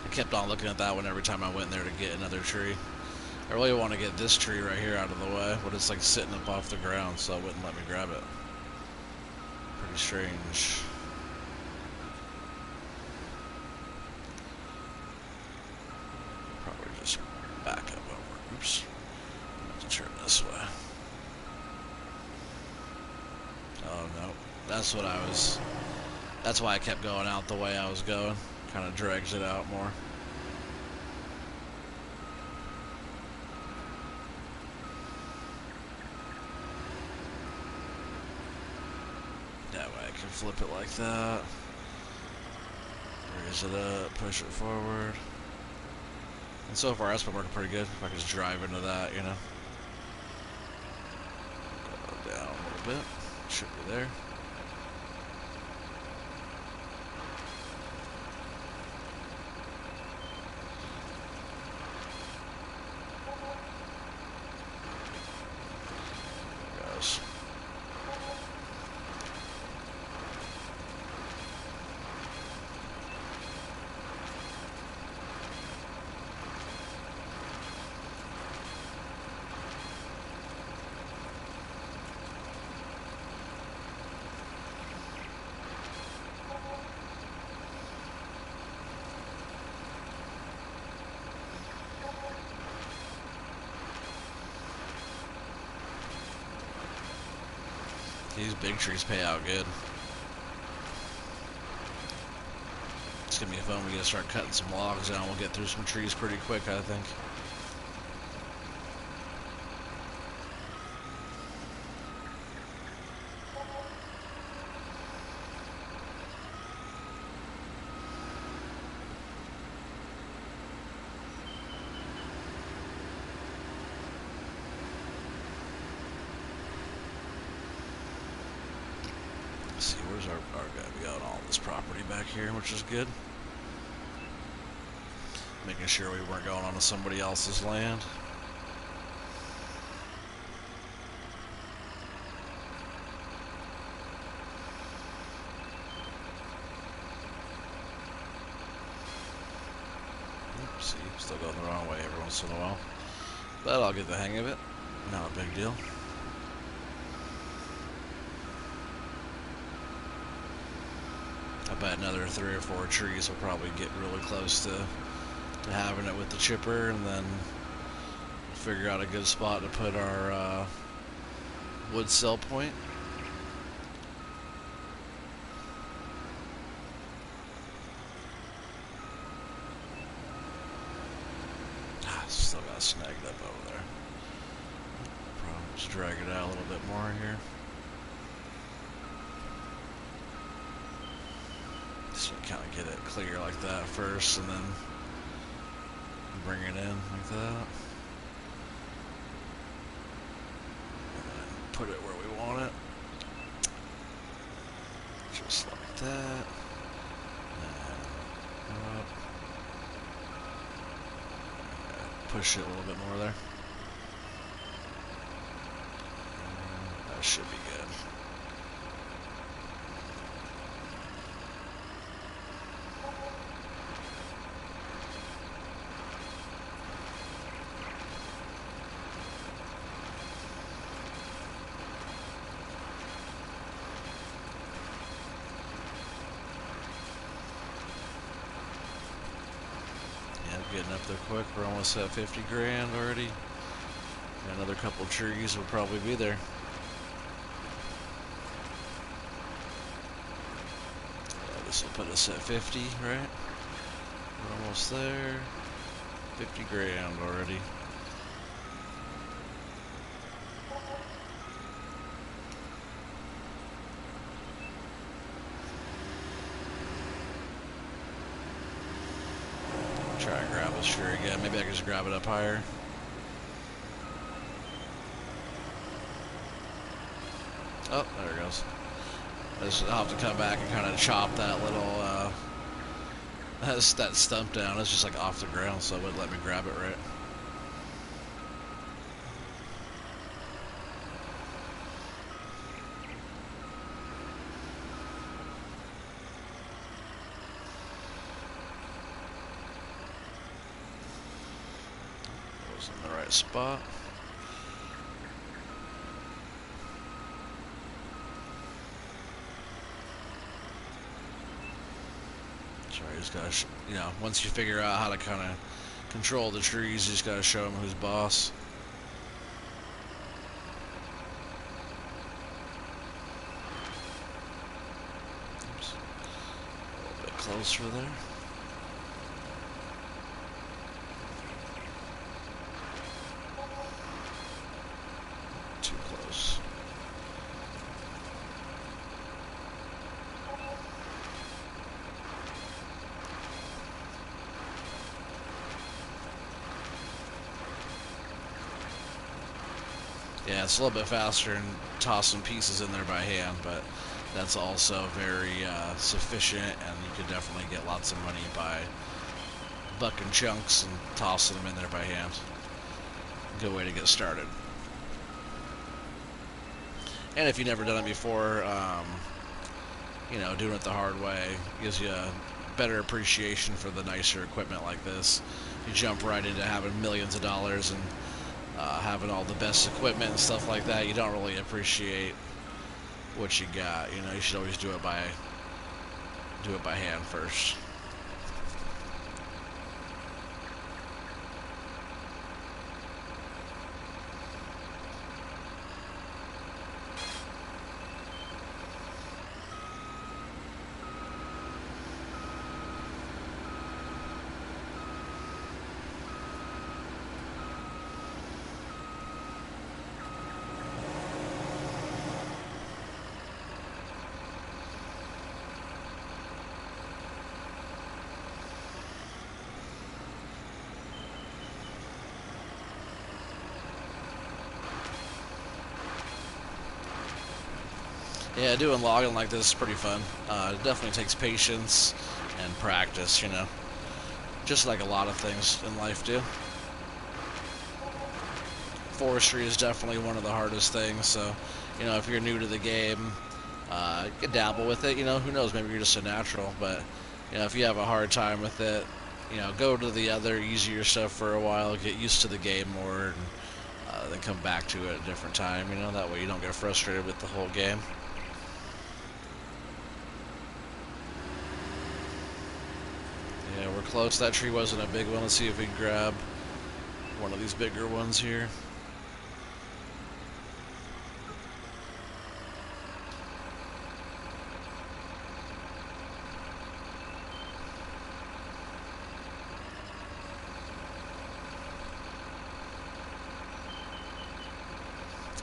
I kept on looking at that one every time I went there to get another tree. I really want to get this tree right here out of the way, but it's like sitting up off the ground, so it wouldn't let me grab it. Pretty strange. Probably just back up over. Oops. I have to turn this way. Oh no. That's what I was. That's why I kept going out the way I was going. Kind of drags it out more. That way I can flip it like that. Raise it up, push it forward. And so far that's been working pretty good. If I can just drive into that, you know. Go down a little bit. Should be there. These big trees pay out good. It's gonna be fun. We gotta start cutting some logs down. We'll get through some trees pretty quick, I think. Let's see, where's our guy? We got all this property back here, which is good. Making sure we weren't going onto somebody else's land. Oops, see, still going the wrong way every once in a while. But I'll get the hang of it. Not a big deal. I bet another 3 or 4 trees will probably get really close to having it with the chipper, and then figure out a good spot to put our wood cell point. Still got snagged up over there. Probably just drag it out a little bit more here. Just kind of get it clear like that first, and then bring it in like that. And then put it where we want it. Just like that. And push it a little bit more there. And that should be good. Getting up there quick. We're almost at 50 grand already. Got another couple trees will probably be there. This will put us at 50, right? We're almost there. 50 grand already. Try and grab this tree again. Maybe I can just grab it up higher. Oh, there it goes. I'll have to come back and kind of chop that little, that stump down. It's just like off the ground, so it wouldn't let me grab it right. It was in the right spot. Sorry, you just gotta, you know, once you figure out how to kind of control the trees, you just gotta show them who's boss. Oops. A little bit closer there. Too close. Yeah, it's a little bit faster and tossing pieces in there by hand, but that's also very sufficient, and you could definitely get lots of money by bucking chunks and tossing them in there by hand. Good way to get started. And if you've never done it before, you know, doing it the hard way gives you a better appreciation for the nicer equipment like this. You jump right into having millions of dollars and having all the best equipment and stuff like that. You don't really appreciate what you got. You know, you should always do it by hand first. Yeah, doing logging like this is pretty fun. It definitely takes patience and practice, you know. Just like a lot of things in life do. Forestry is definitely one of the hardest things, so, you know, if you're new to the game, you can dabble with it, you know, who knows, maybe you're just a natural, but, you know, if you have a hard time with it, you know, go to the other easier stuff for a while, get used to the game more, and then come back to it at a different time, you know, that way you don't get frustrated with the whole game. Yeah, we're close. That tree wasn't a big one. Let's see if we can grab one of these bigger ones here.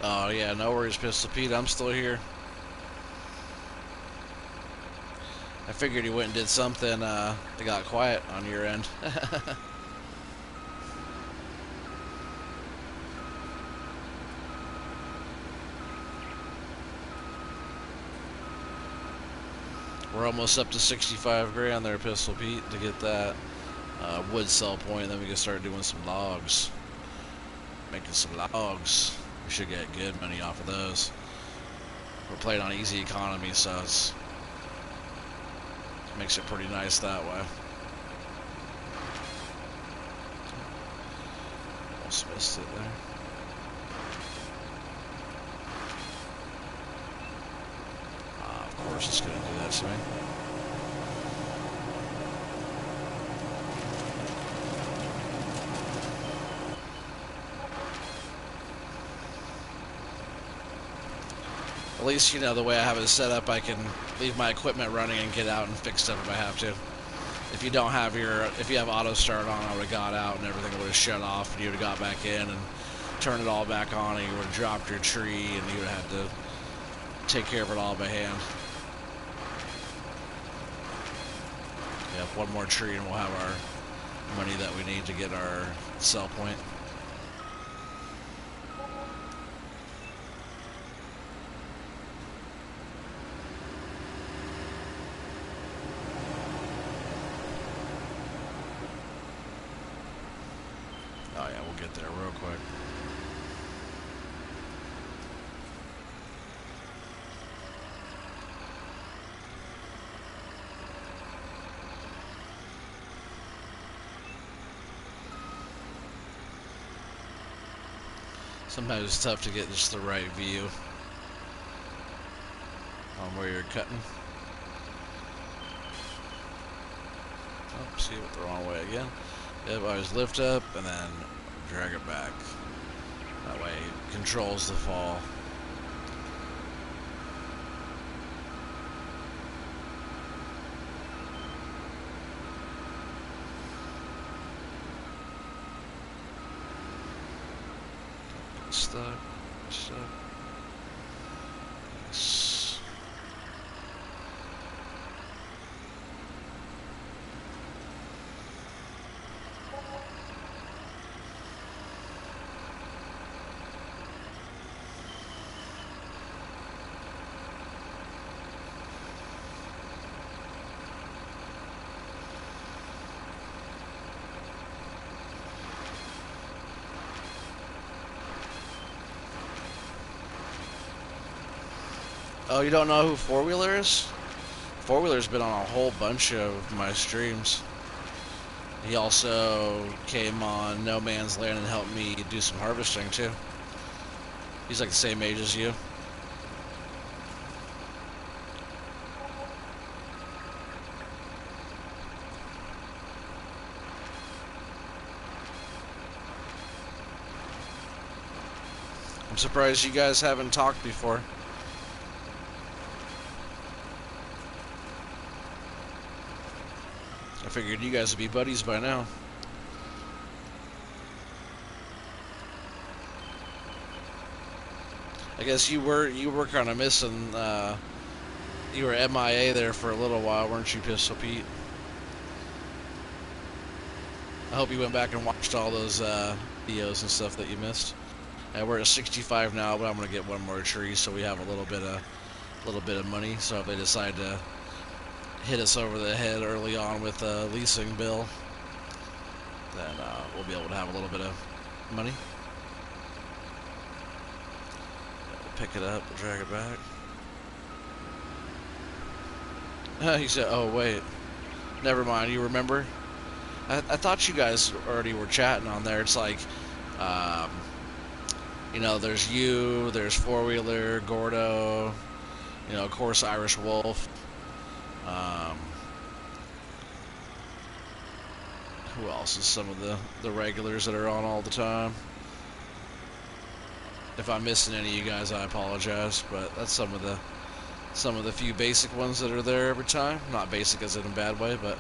Oh yeah, no worries, Pistol Pete. I'm still here. I figured you went and did something that got quiet on your end. We're almost up to 65 grand there, Pistol Pete, to get that wood sell point. Then we can start doing some logs. Making some logs. We should get good money off of those. We're playing on easy economy, so it makes it pretty nice that way. Almost missed it there. Of course it's going to do that to me. At least, you know, the way I have it set up, I can leave my equipment running and get out and fix stuff if I have to. If you don't have if you have auto start on, I would have got out and everything would have shut off, and you would have got back in and turned it all back on, and you would have dropped your tree, and you would have had to take care of it all by hand. Yep, one more tree and we'll have our money that we need to get our sell point. Oh yeah, we'll get there real quick. Sometimes it's tough to get just the right view on where you're cutting. Oh, see, went the wrong way again. Yep, always lift up and then drag it back. That way it controls the fall. Stuck. Yes. Oh, you don't know who Four Wheeler is? Four Wheeler's been on a whole bunch of my streams. He also came on No Man's Land and helped me do some harvesting too. He's like the same age as you. I'm surprised you guys haven't talked before. I figured you guys would be buddies by now. I guess you were kind of missing. You were MIA there for a little while, weren't you, Pistol Pete? I hope you went back and watched all those videos and stuff that you missed. We're at 65 now, but I'm gonna get one more tree so we have a little bit of money. So if they decide to hit us over the head early on with a leasing bill, then we'll be able to have a little bit of money. We'll pick it up, we'll drag it back. He said, "Oh wait, never mind. You remember? I thought you guys already were chatting on there. It's like, you know, there's you, there's Four Wheeler, Gordo, you know, of course Irish Wolf. Who else is some of the regulars that are on all the time? If I'm missing any of you guys, I apologize, but that's some of the few basic ones that are there every time. Not basic as in a bad way, but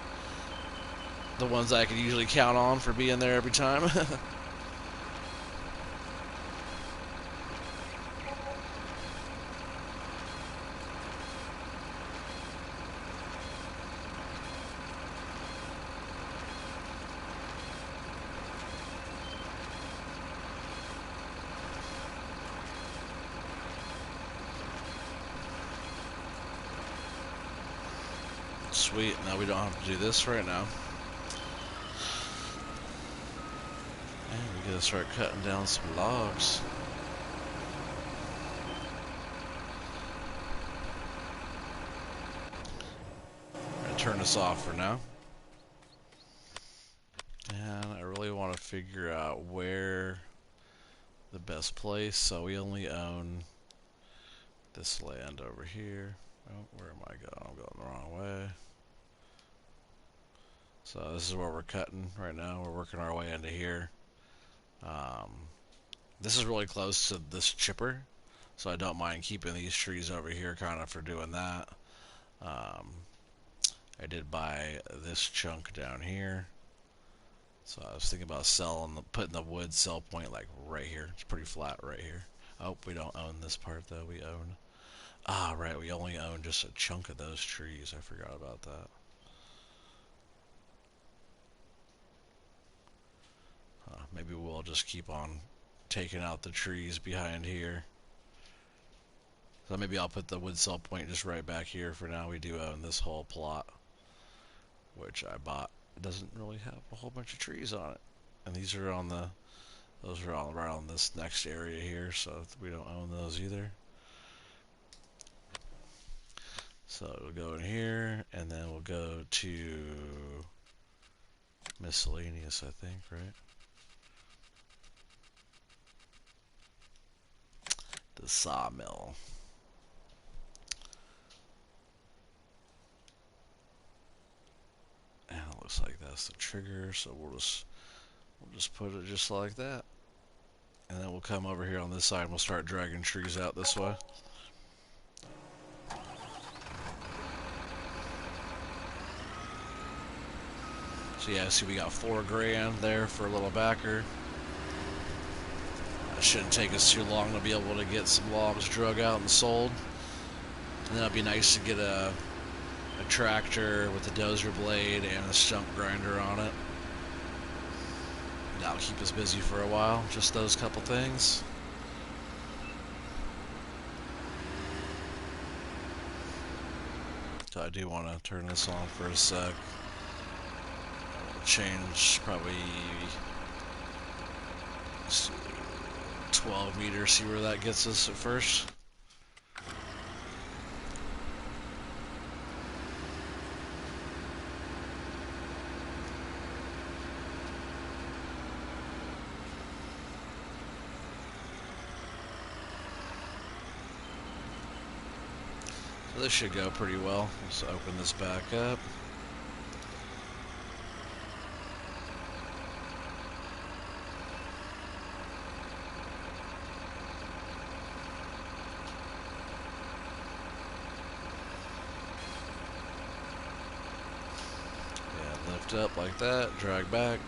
the ones I can usually count on for being there every time." Sweet, now we don't have to do this right now. And we gotta start cutting down some logs. I'm gonna turn this off for now. And I really want to figure out where the best place, so we only own this land over here. Oh, where am I going? I'm going the wrong way. So this is where we're cutting right now. We're working our way into here. This is really close to this chipper, So I don't mind keeping these trees over here kind of for doing that. I did buy this chunk down here. So I was thinking about putting the wood sell point like right here. It's pretty flat right here. Oh, we don't own this part though. We own... Ah, right. We only own just a chunk of those trees. I forgot about that. Maybe we'll just keep on taking out the trees behind here. So maybe I'll put the wood sell point just right back here for now. We do own this whole plot, which I bought. It doesn't really have a whole bunch of trees on it. And these are on the... Those are all right on this next area here, so we don't own those either. So we'll go in here, and then we'll go to miscellaneous, I think, right? The sawmill. And it looks like that's the trigger, so we'll just put it just like that. And then we'll come over here on this side and we'll start dragging trees out this way. So yeah, see we got $4 grand there for a little backer. That shouldn't take us too long to be able to get some logs drug out and sold. And then it'd be nice to get a tractor with a dozer blade and a stump grinder on it. That'll keep us busy for a while, just those couple things. So I do want to turn this on for a sec. I'll change probably 12 meters, see where that gets us at first. So this should go pretty well. Let's open this back up. Yeah, lift up like that, drag back.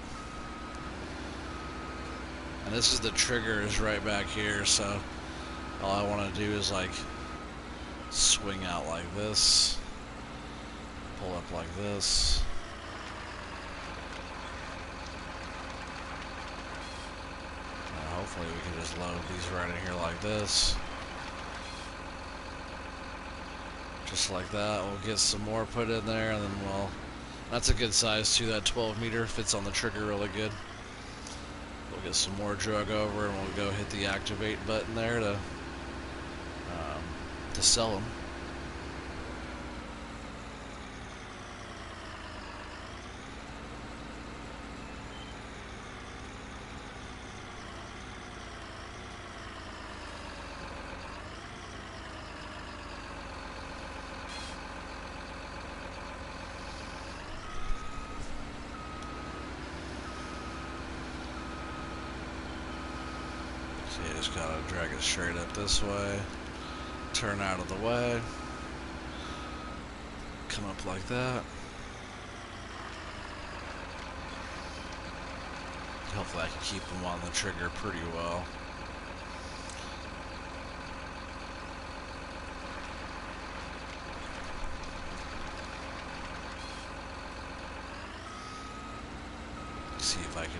And this is the trigger is right back here, so all I want to do is like swing out like this, pull up like this. Hopefully we can just load these right in here like this. Just like that. We'll get some more put in there, and then that's a good size too. That 12 meter fits on the trigger really good. We'll get some more drug over, and we'll go hit the activate button there to sell them. So you just gotta drag it straight up this way, turn out of the way, come up like that. Hopefully I can keep them on the trigger pretty well. See if I can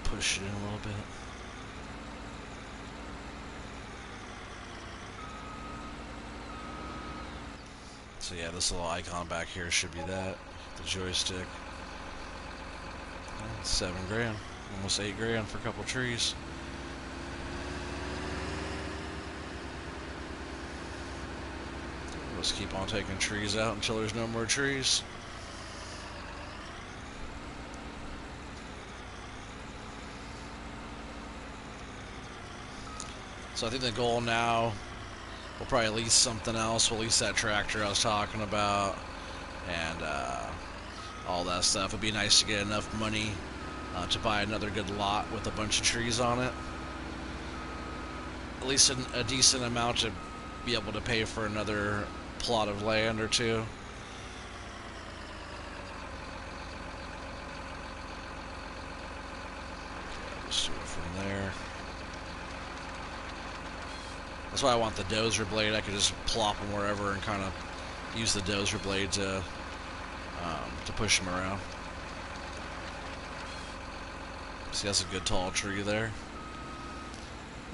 push it in a little bit. So yeah, this little icon back here should be that, the joystick. 7 grand, almost 8 grand for a couple trees. Let's keep on taking trees out until there's no more trees. So I think the goal now, we'll probably lease something else. We'll lease that tractor I was talking about, and all that stuff. It'd be nice to get enough money to buy another good lot with a bunch of trees on it. at least a decent amount to be able to pay for another plot of land or two. Let's do it from there. That's why I want the dozer blade. I could just plop them wherever and kind of use the dozer blade to push them around. See, that's a good tall tree there.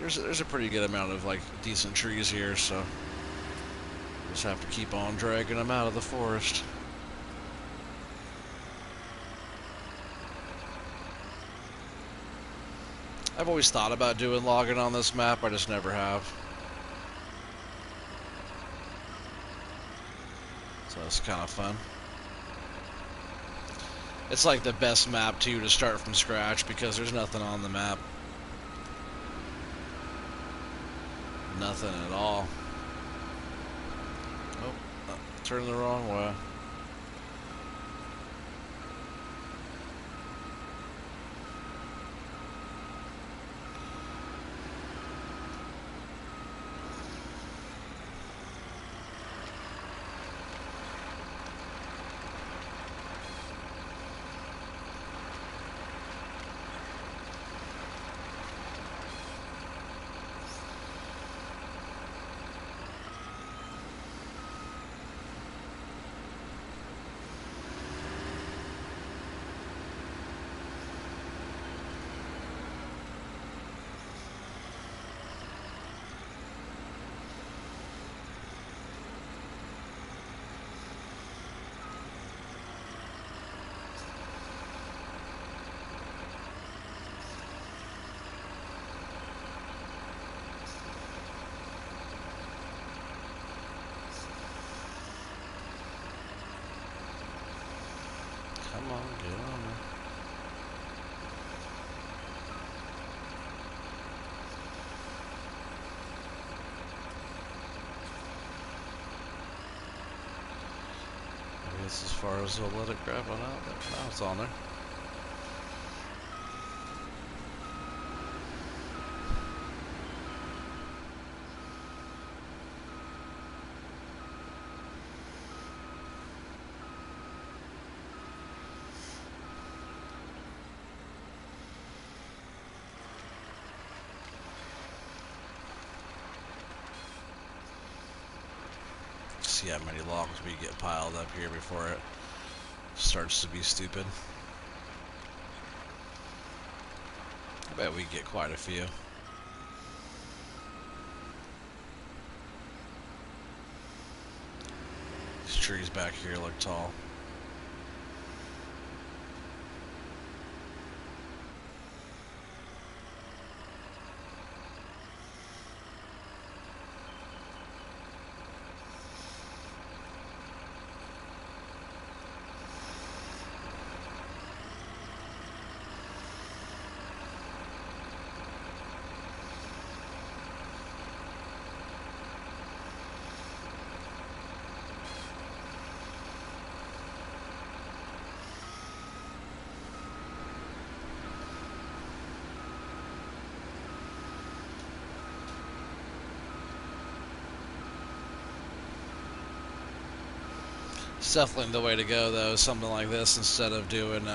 There's a pretty good amount of like decent trees here, so just have to keep on dragging them out of the forest. I've always thought about doing logging on this map, I just never have. So it's kind of fun. It's like the best map too to start from scratch because there's nothing on the map. Nothing at all. Oh, turned the wrong way. Come on, get on there. Maybe it's as far as they'll let it grab one out. Now it's on there. See how many logs we get piled up here before it starts to be stupid. I bet we get quite a few. These trees back here look tall. It's definitely the way to go, though, something like this, instead of doing,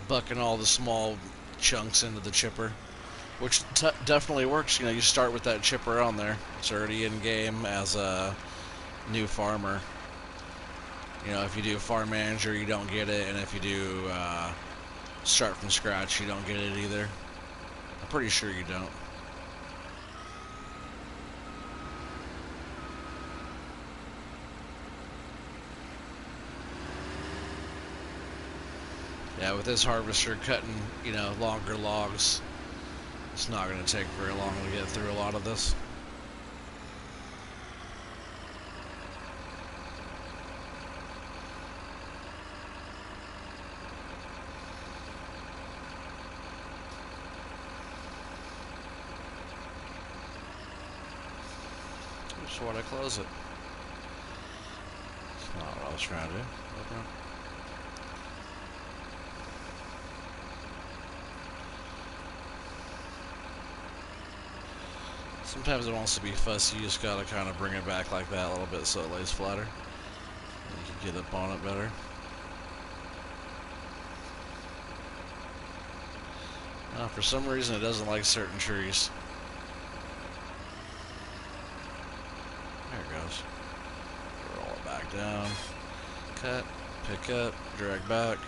bucking all the small chunks into the chipper. Which definitely works. You know, you start with that chipper on there. It's already in game as a new farmer. You know, if you do farm manager, you don't get it, and if you do start from scratch, you don't get it either. I'm pretty sure you don't. Yeah, with this harvester cutting, you know, longer logs, it's not going to take very long to get through a lot of this. Just why'd I close it? That's not what I was trying to do. Okay. Sometimes it wants to be fussy, you just gotta kind of bring it back like that a little bit so it lays flatter. And you can get up on it better. For some reason it doesn't like certain trees. There it goes. Roll it back down. Cut, pick up, drag back.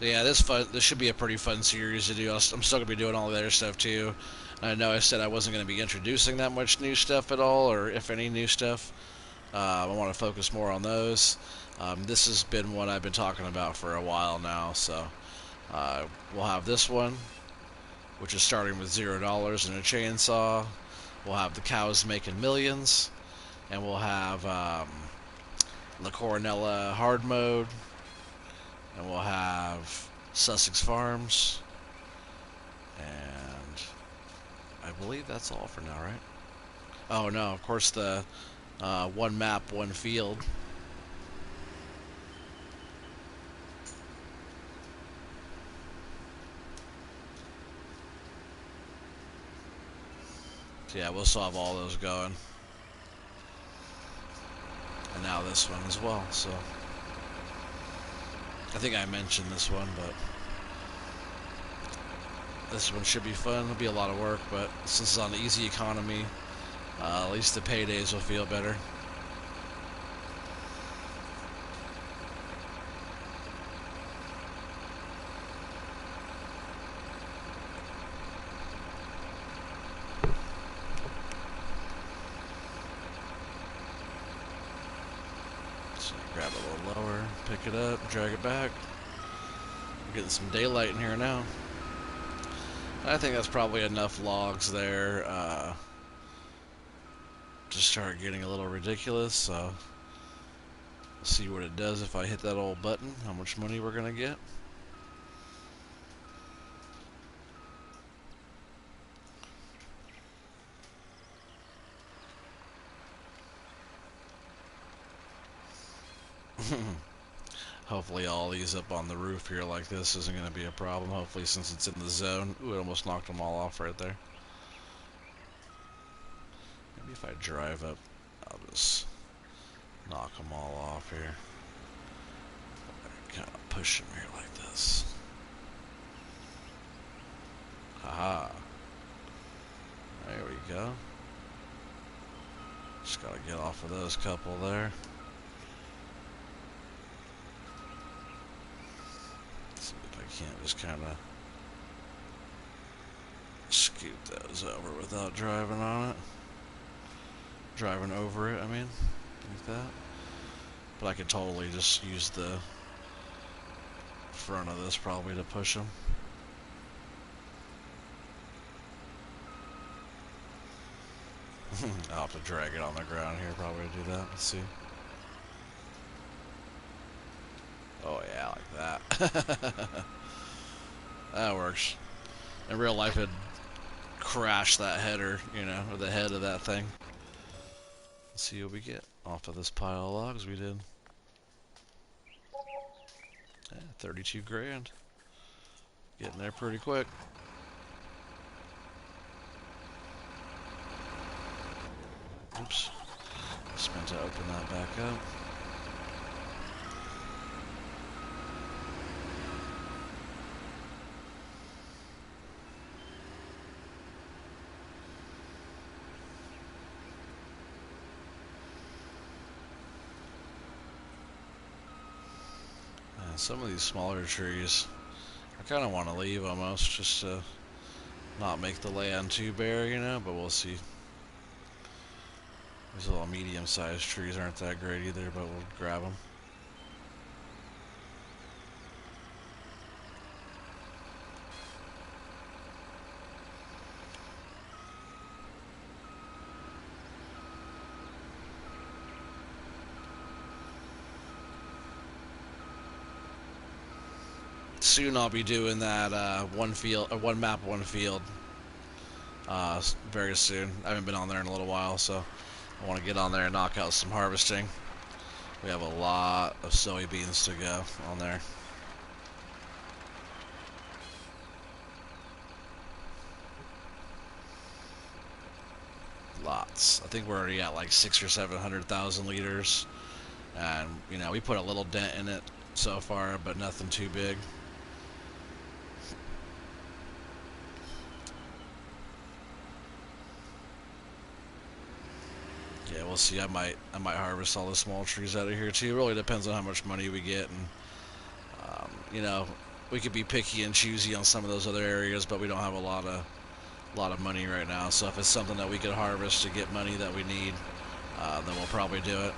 Yeah, this should be a pretty fun series to do. I'm still gonna be doing all the other stuff too. I know I said I wasn't gonna be introducing that much new stuff at all, or if any new stuff. I want to focus more on those. This has been what I've been talking about for a while now, so we'll have this one, which is starting with $0 and a chainsaw. We'll have the cows making millions, and we'll have La Coronella hard mode, and we'll have Sussex Farms, and I believe that's all for now, right? Oh no, of course the one map, one field. So yeah, we'll still have all those going. And now this one as well, so I think I mentioned this one, but this one should be fun. It'll be a lot of work, but since it's on the easy economy, at least the paydays will feel better. So grab it a little lower, pick it up, drag it back. We're getting some daylight in here now. I think that's probably enough logs there to start getting a little ridiculous, so we'll see what it does if I hit that old button, how much money we're gonna get. Hopefully all these up on the roof here like this isn't going to be a problem. Hopefully, since it's in the zone. Ooh, it almost knocked them all off right there. Maybe if I drive up, I'll just knock them all off here. Kind of push them here like this. Haha. There we go. Just got to get off of those couple there. See if I can't just kind of scoot those over without driving on it. Driving over it, I mean, like that. But I could totally just use the front of this probably to push them. I'll have to drag it on the ground here probably to do that. Let's see. Oh yeah, like that. That works. In real life it'd crash that header, you know, or the head of that thing. Let's see what we get off of this pile of logs we did. Yeah, 32 grand. Getting there pretty quick. Oops. Just meant to open that back up. Some of these smaller trees, I kind of want to leave almost just to not make the land too bare, you know, but we'll see. These little medium-sized trees aren't that great either, but we'll grab them. Soon I'll be doing that one map, one field. Very soon. I haven't been on there in a little while, so I want to get on there and knock out some harvesting. We have a lot of soybeans to go on there. Lots. I think we're already at like 600,000 or 700,000 liters, and you know, we put a little dent in it so far, but nothing too big. Yeah, we'll see. I might harvest all the small trees out of here too. It really depends on how much money we get, and you know, we could be picky and choosy on some of those other areas, but we don't have a lot of money right now. So if it's something that we could harvest to get money that we need, then we'll probably do it.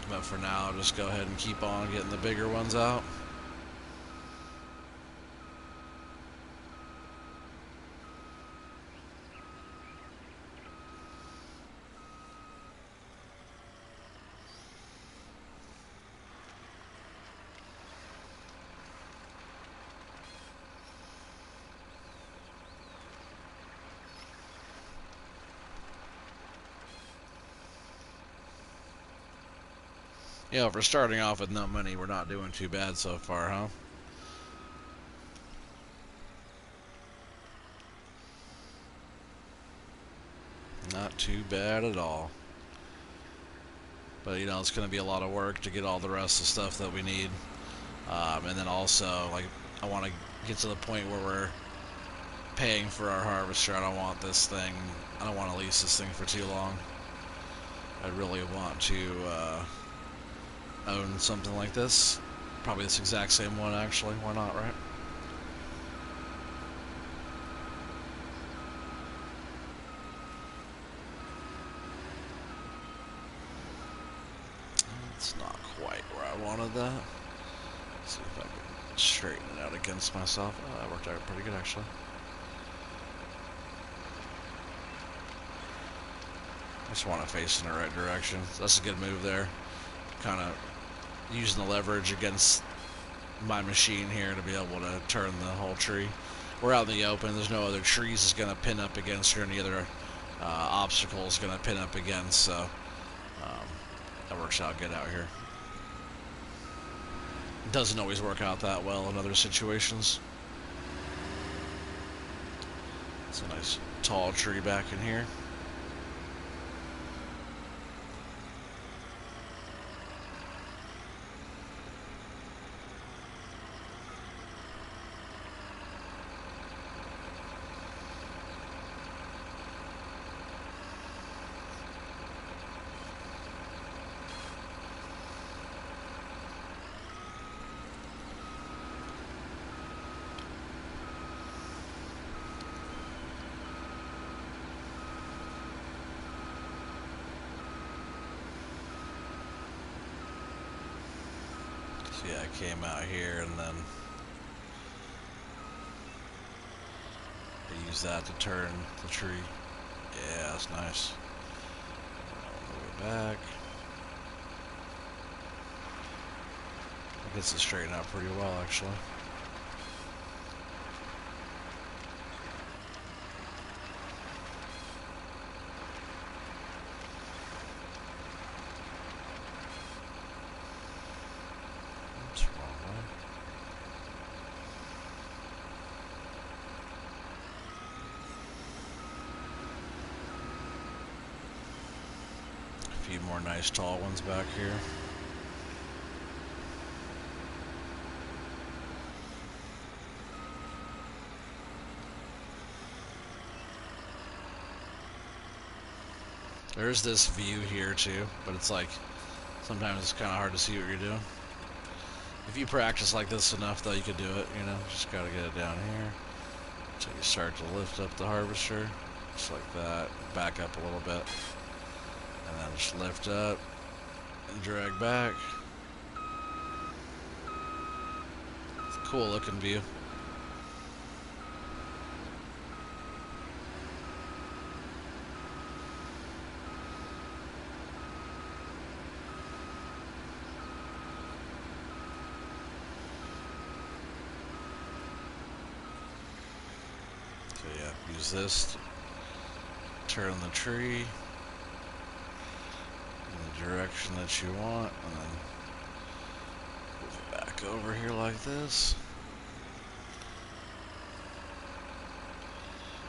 But for now, I'll just go ahead and keep on getting the bigger ones out. You know, for starting off with no money, we're not doing too bad so far, huh? Not too bad at all. But, you know, it's going to be a lot of work to get all the rest of the stuff that we need. And then also, like, I want to get to the point where we're paying for our harvester. I don't want to lease this thing for too long. I really want to own something like this. Probably this exact same one, actually. Why not, right? It's not quite where I wanted that. Let's see if I can straighten it out against myself. Oh, that worked out pretty good, actually. I just want to face in the right direction. That's a good move there. Kind of using the leverage against my machine here to be able to turn the whole tree. We're out in the open. There's no other trees it's going to pin up against or any other obstacles going to pin up against. So that works out good out here. It doesn't always work out that well in other situations. It's a nice tall tree back in here. Yeah, I came out here and then I use that to turn the tree. Yeah, that's nice. I'll move it back. It gets it straightened out pretty well, actually. A few more nice tall ones back here. There's this view here too, but it's like sometimes it's kind of hard to see what you're doing. If you practice like this enough though, you could do it, you know. Just gotta get it down here until you start to lift up the harvester, just like that. Back up a little bit. And then just lift up and drag back. It's a cool looking view. use this to turn the tree in the direction that you want, and then move it back over here like this.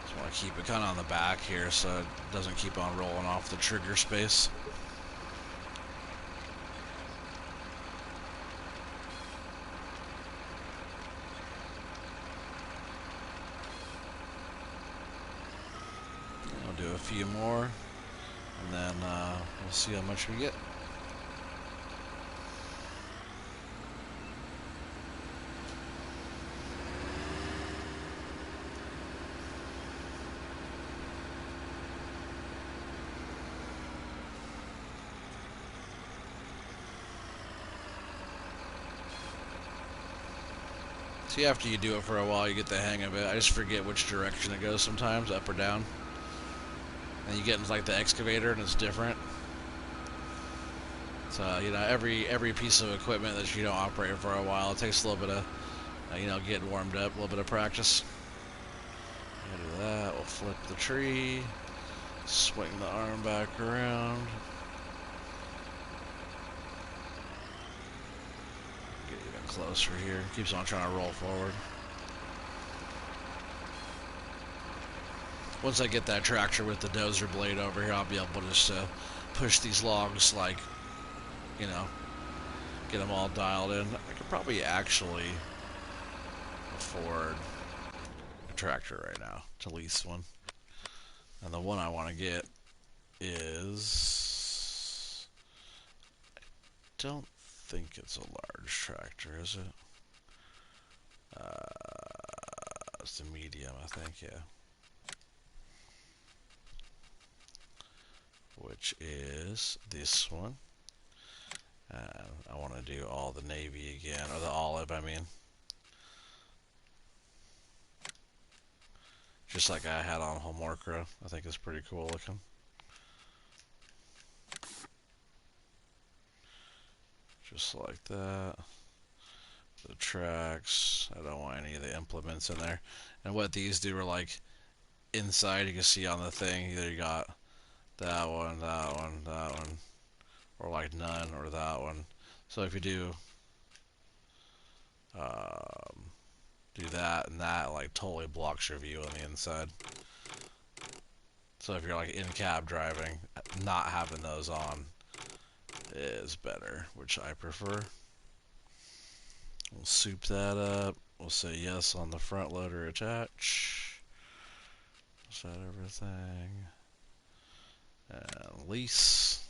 Just want to keep it kind of on the back here so it doesn't keep on rolling off the trigger space. I'll do a few more, and then we'll see how much we get. See, after you do it for a while, you get the hang of it. I just forget which direction it goes sometimes, up or down. And you get into like the excavator, and it's different. So, you know, every piece of equipment that you don't operate for a while, it takes a little bit of, you know, getting warmed up, a little bit of practice. Do that. We'll flip the tree, swing the arm back around. Get even closer here. Keeps on trying to roll forward. Once I get that tractor with the dozer blade over here, I'll be able to just push these logs, like, you know, get them all dialed in. I could probably actually afford a tractor right now to lease one. And the one I want to get is, I don't think it's a large tractor, is it? It's a medium, I think, yeah. Which is this one. I want to do all the navy again, or the olive, I mean. Just like I had on Homorcra. I think it's pretty cool looking. Just like that. The tracks. I don't want any of the implements in there. And what these do are like inside, you can see on the thing, either you got that one, that one, that one, or like none, or that one. So if you do that and that, like totally blocks your view on the inside. So if you're like in cab driving, not having those on is better, which I prefer. We'll soup that up. We'll say yes on the front loader attach. Set everything. And lease.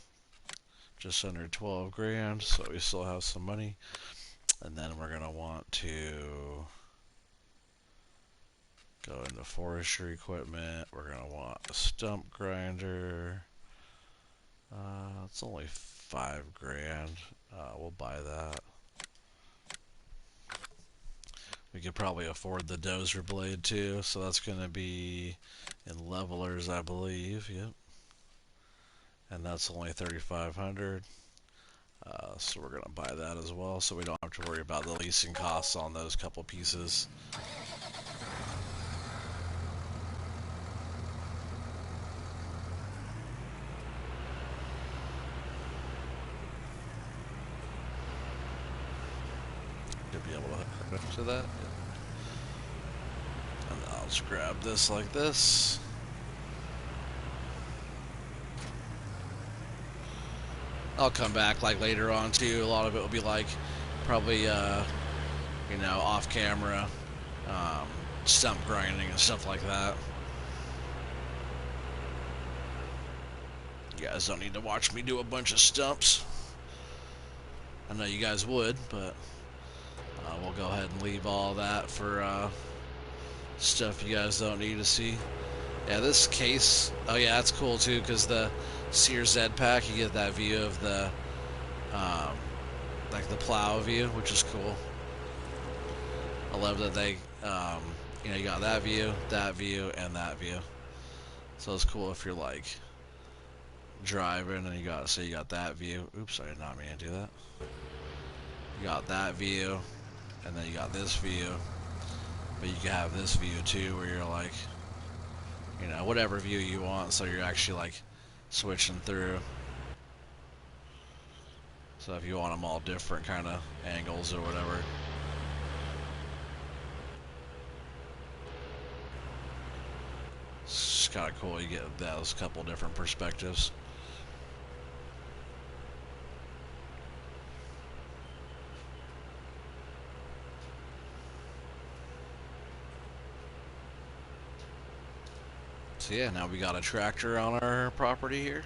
Just under 12 grand, so we still have some money. And then we're gonna want to go into forestry equipment. We're gonna want a stump grinder. It's only 5 grand. We'll buy that. We could probably afford the dozer blade too, so that's gonna be in levelers, I believe. Yep. And that's only 3,500. So we're gonna buy that as well, so we don't have to worry about the leasing costs on those couple pieces. Could be able to hook up to that. And I'll just grab this like this. I'll come back like later on too. A lot of it will be like probably you know, off camera stump grinding and stuff like that. You guys don't need to watch me do a bunch of stumps. I know you guys would, but we'll go ahead and leave all that for stuff you guys don't need to see. Yeah, this case, oh yeah, that's cool too, because the Sears Z pack, you get that view of the like the plow view, which is cool. I love that they you know, you got that view, and that view. So it's cool if you're like driving and you got, say you got that view. Oops, I did not mean to do that. You got that view, and then you got this view, but you can have this view too, where you're like you know, whatever view you want, so you're actually like switching through. So if you want them all different kind of angles or whatever. It's kind of cool, you get those couple different perspectives. So yeah, now we got a tractor on our property here.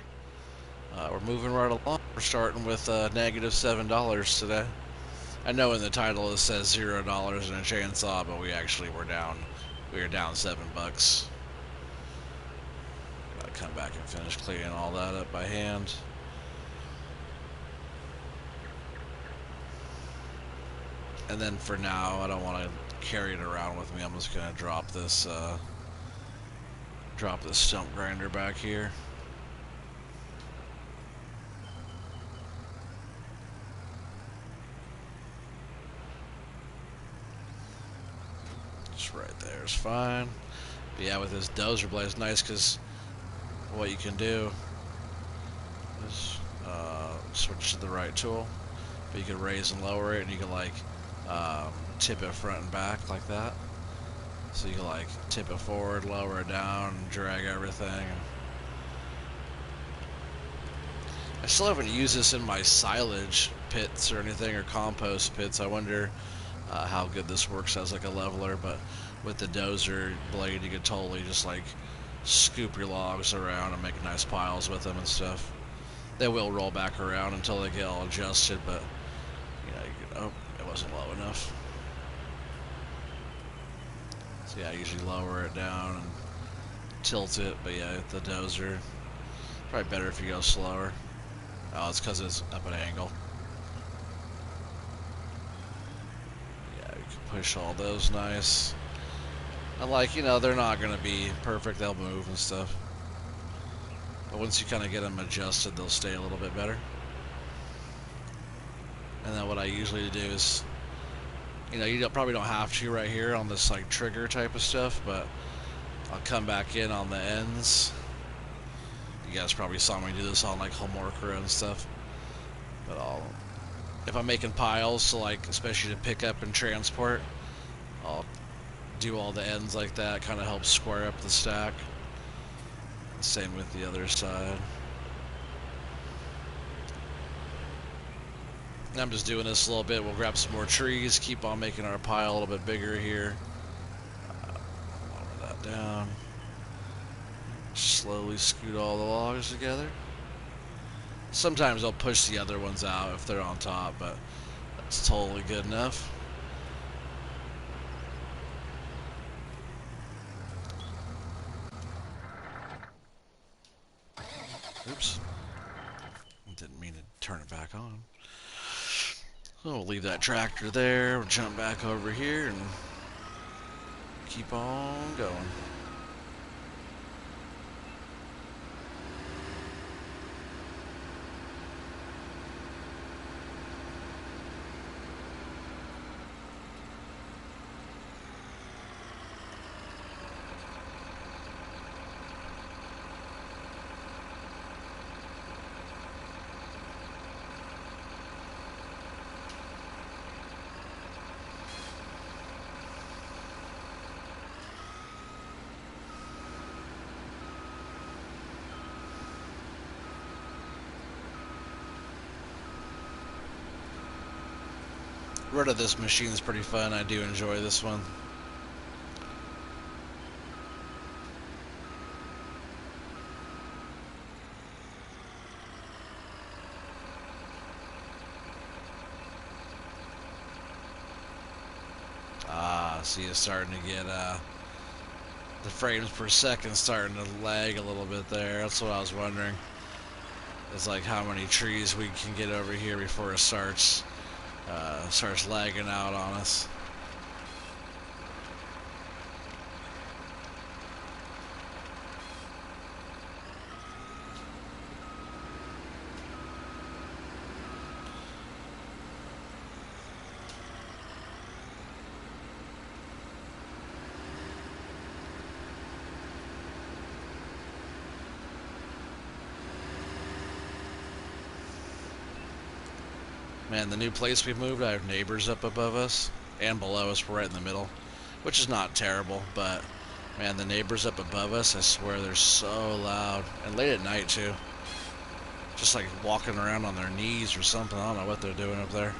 We're moving right along. We're starting with -$7 today. I know in the title it says $0 and a chainsaw, but we actually were down. We were down $7. Gotta come back and finish cleaning all that up by hand. And then for now, I don't want to carry it around with me. I'm just gonna drop this stump grinder back here. Just right there is fine. But yeah, with this dozer blade, it's nice because what you can do is switch to the right tool. But you can raise and lower it, and you can like tip it front and back like that. So you can like tip it forward, lower it down, and drag everything. I still haven't used this in my silage pits or anything, or compost pits. I wonder how good this works as like a leveler, but with the dozer blade you could totally just like scoop your logs around and make nice piles with them and stuff. They will roll back around until they get all adjusted, but you know, you could, oh, it wasn't low enough. So yeah, I usually lower it down and tilt it, but yeah, the dozer, probably better if you go slower. Oh, it's because it's up at an angle. Yeah, you can push all those nice. And like, you know, they're not going to be perfect, they'll move and stuff. But once you kind of get them adjusted, they'll stay a little bit better. And then what I usually do is, you know, you probably don't have to right here on this like trigger type of stuff, but I'll come back in on the ends. You guys probably saw me do this on like Homorca and stuff. But if I'm making piles, so like especially to pick up and transport, I'll do all the ends like that. Kind of helps square up the stack. Same with the other side. I'm just doing this a little bit. We'll grab some more trees, keep on making our pile a little bit bigger here. Lower that down. Slowly scoot all the logs together. Sometimes I'll push the other ones out if they're on top, but that's totally good enough. Oops. Didn't mean to turn it back on. So we'll leave that tractor there. We'll jump back over here and keep on going. Rid of this machine is pretty fun. I do enjoy this one. See, it's starting to get the frames per second starting to lag a little bit there. That's what I was wondering. It's like how many trees we can get over here before it starts lagging out on us. Man, the new place we moved, I have neighbors up above us and below us. We're right in the middle, which is not terrible, but man, the neighbors up above us, I swear they're so loud. And late at night, too. Just like walking around on their knees or something. I don't know what they're doing up there.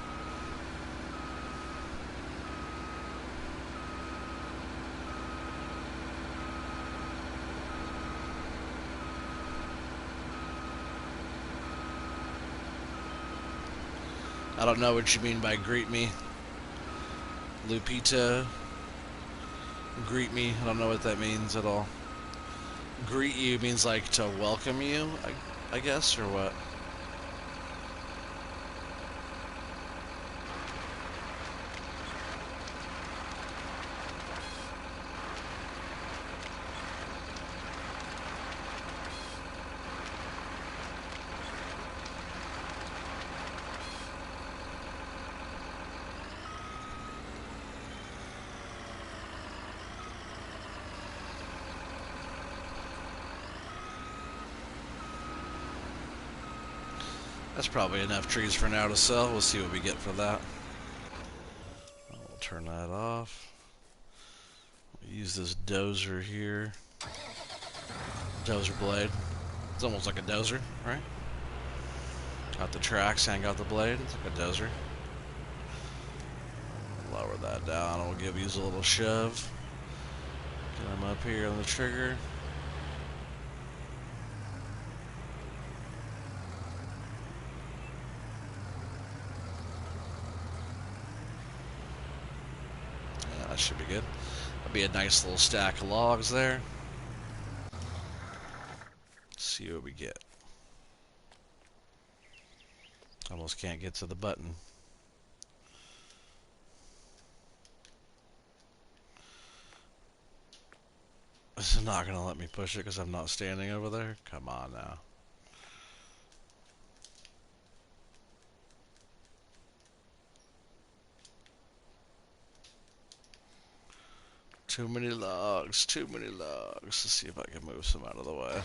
I don't know what you mean by greet me. Lupita, greet me. I don't know what that means at all. Greet you means like to welcome you, I guess, or what? That's probably enough trees for now to sell. We'll see what we get for that. We'll turn that off. We'll use this dozer here. Dozer blade. It's almost like a dozer, right? Got the tracks and got the blade. It's like a dozer. Lower that down. We'll give these a little shove. Get them up here on the trigger. Yeah, that should be good. That'll be a nice little stack of logs there. Let's see what we get. Almost can't get to the button. This is not going to let me push it because I'm not standing over there. Come on now. Too many logs, too many logs. Let's see if I can move some out of the way.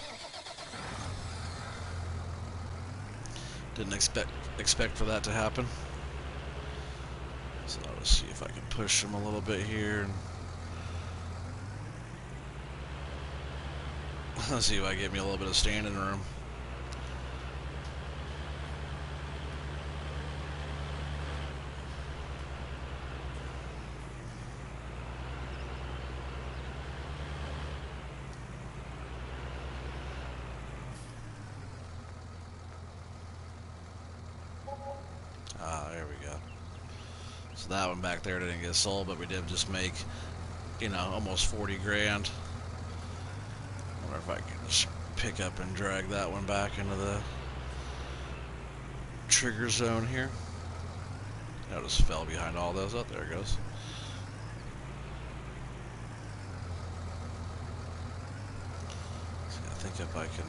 Didn't expect for that to happen. So let's see if I can push them a little bit here. Let's see if I can get me a little bit of standing room. There we go. So that one back there didn't get sold, but we did just make, you know, almost 40 grand. I wonder if I can just pick up and drag that one back into the trigger zone here. I just fell behind all those. Oh, there it goes. See, I think if I can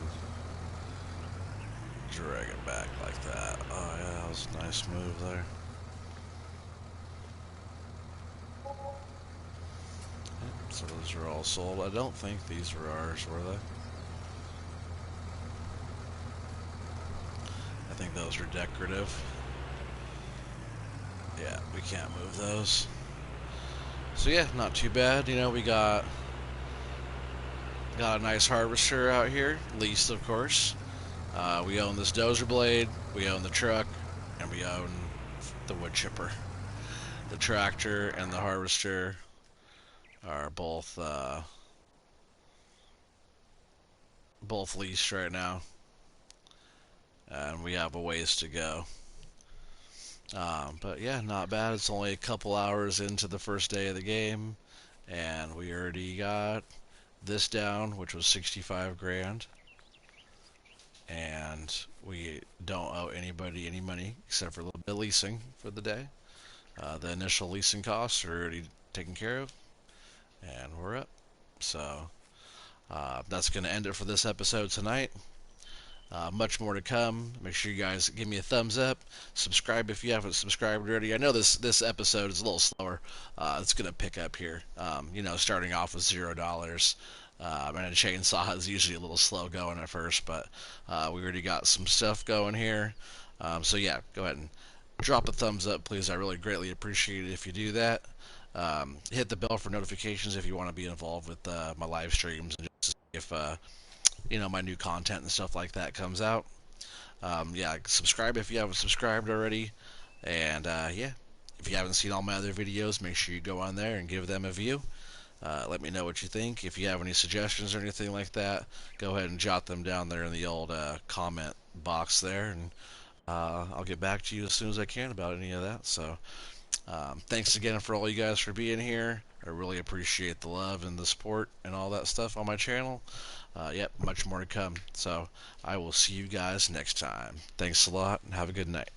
drag it back like that. Oh yeah, that was a nice move there. Yep, so those are all sold. I don't think these were ours, were they? I think those are decorative. Yeah, we can't move those. So yeah, not too bad. You know, we got a nice harvester out here, leased of course. We own this dozer blade, we own the truck, and we own the wood chipper. The tractor and the harvester are both leased right now, and we have a ways to go. But yeah, not bad. It's only a couple hours into the first day of the game, and we already got this down, which was 65 grand. And we don't owe anybody any money except for a little bit of leasing for the day. The initial leasing costs are already taken care of, and we're up. So that's going to end it for this episode tonight. Much more to come. Make sure you guys give me a thumbs up. Subscribe if you haven't subscribed already. I know this episode is a little slower. It's going to pick up here. You know, starting off with $0. And a chainsaw is usually a little slow going at first, but we already got some stuff going here. So yeah, go ahead and drop a thumbs up, please. I really greatly appreciate it if you do that. Hit the bell for notifications if you want to be involved with my live streams and just to see if my new content and stuff like that comes out. Yeah, subscribe if you haven't subscribed already, and yeah, if you haven't seen all my other videos, make sure you go on there and give them a view. Let me know what you think. If you have any suggestions or anything like that, go ahead and jot them down there in the old comment box there, and I'll get back to you as soon as I can about any of that. So, thanks again for all you guys for being here. I really appreciate the love and the support and all that stuff on my channel. Yep, much more to come. So, I will see you guys next time. Thanks a lot, and have a good night.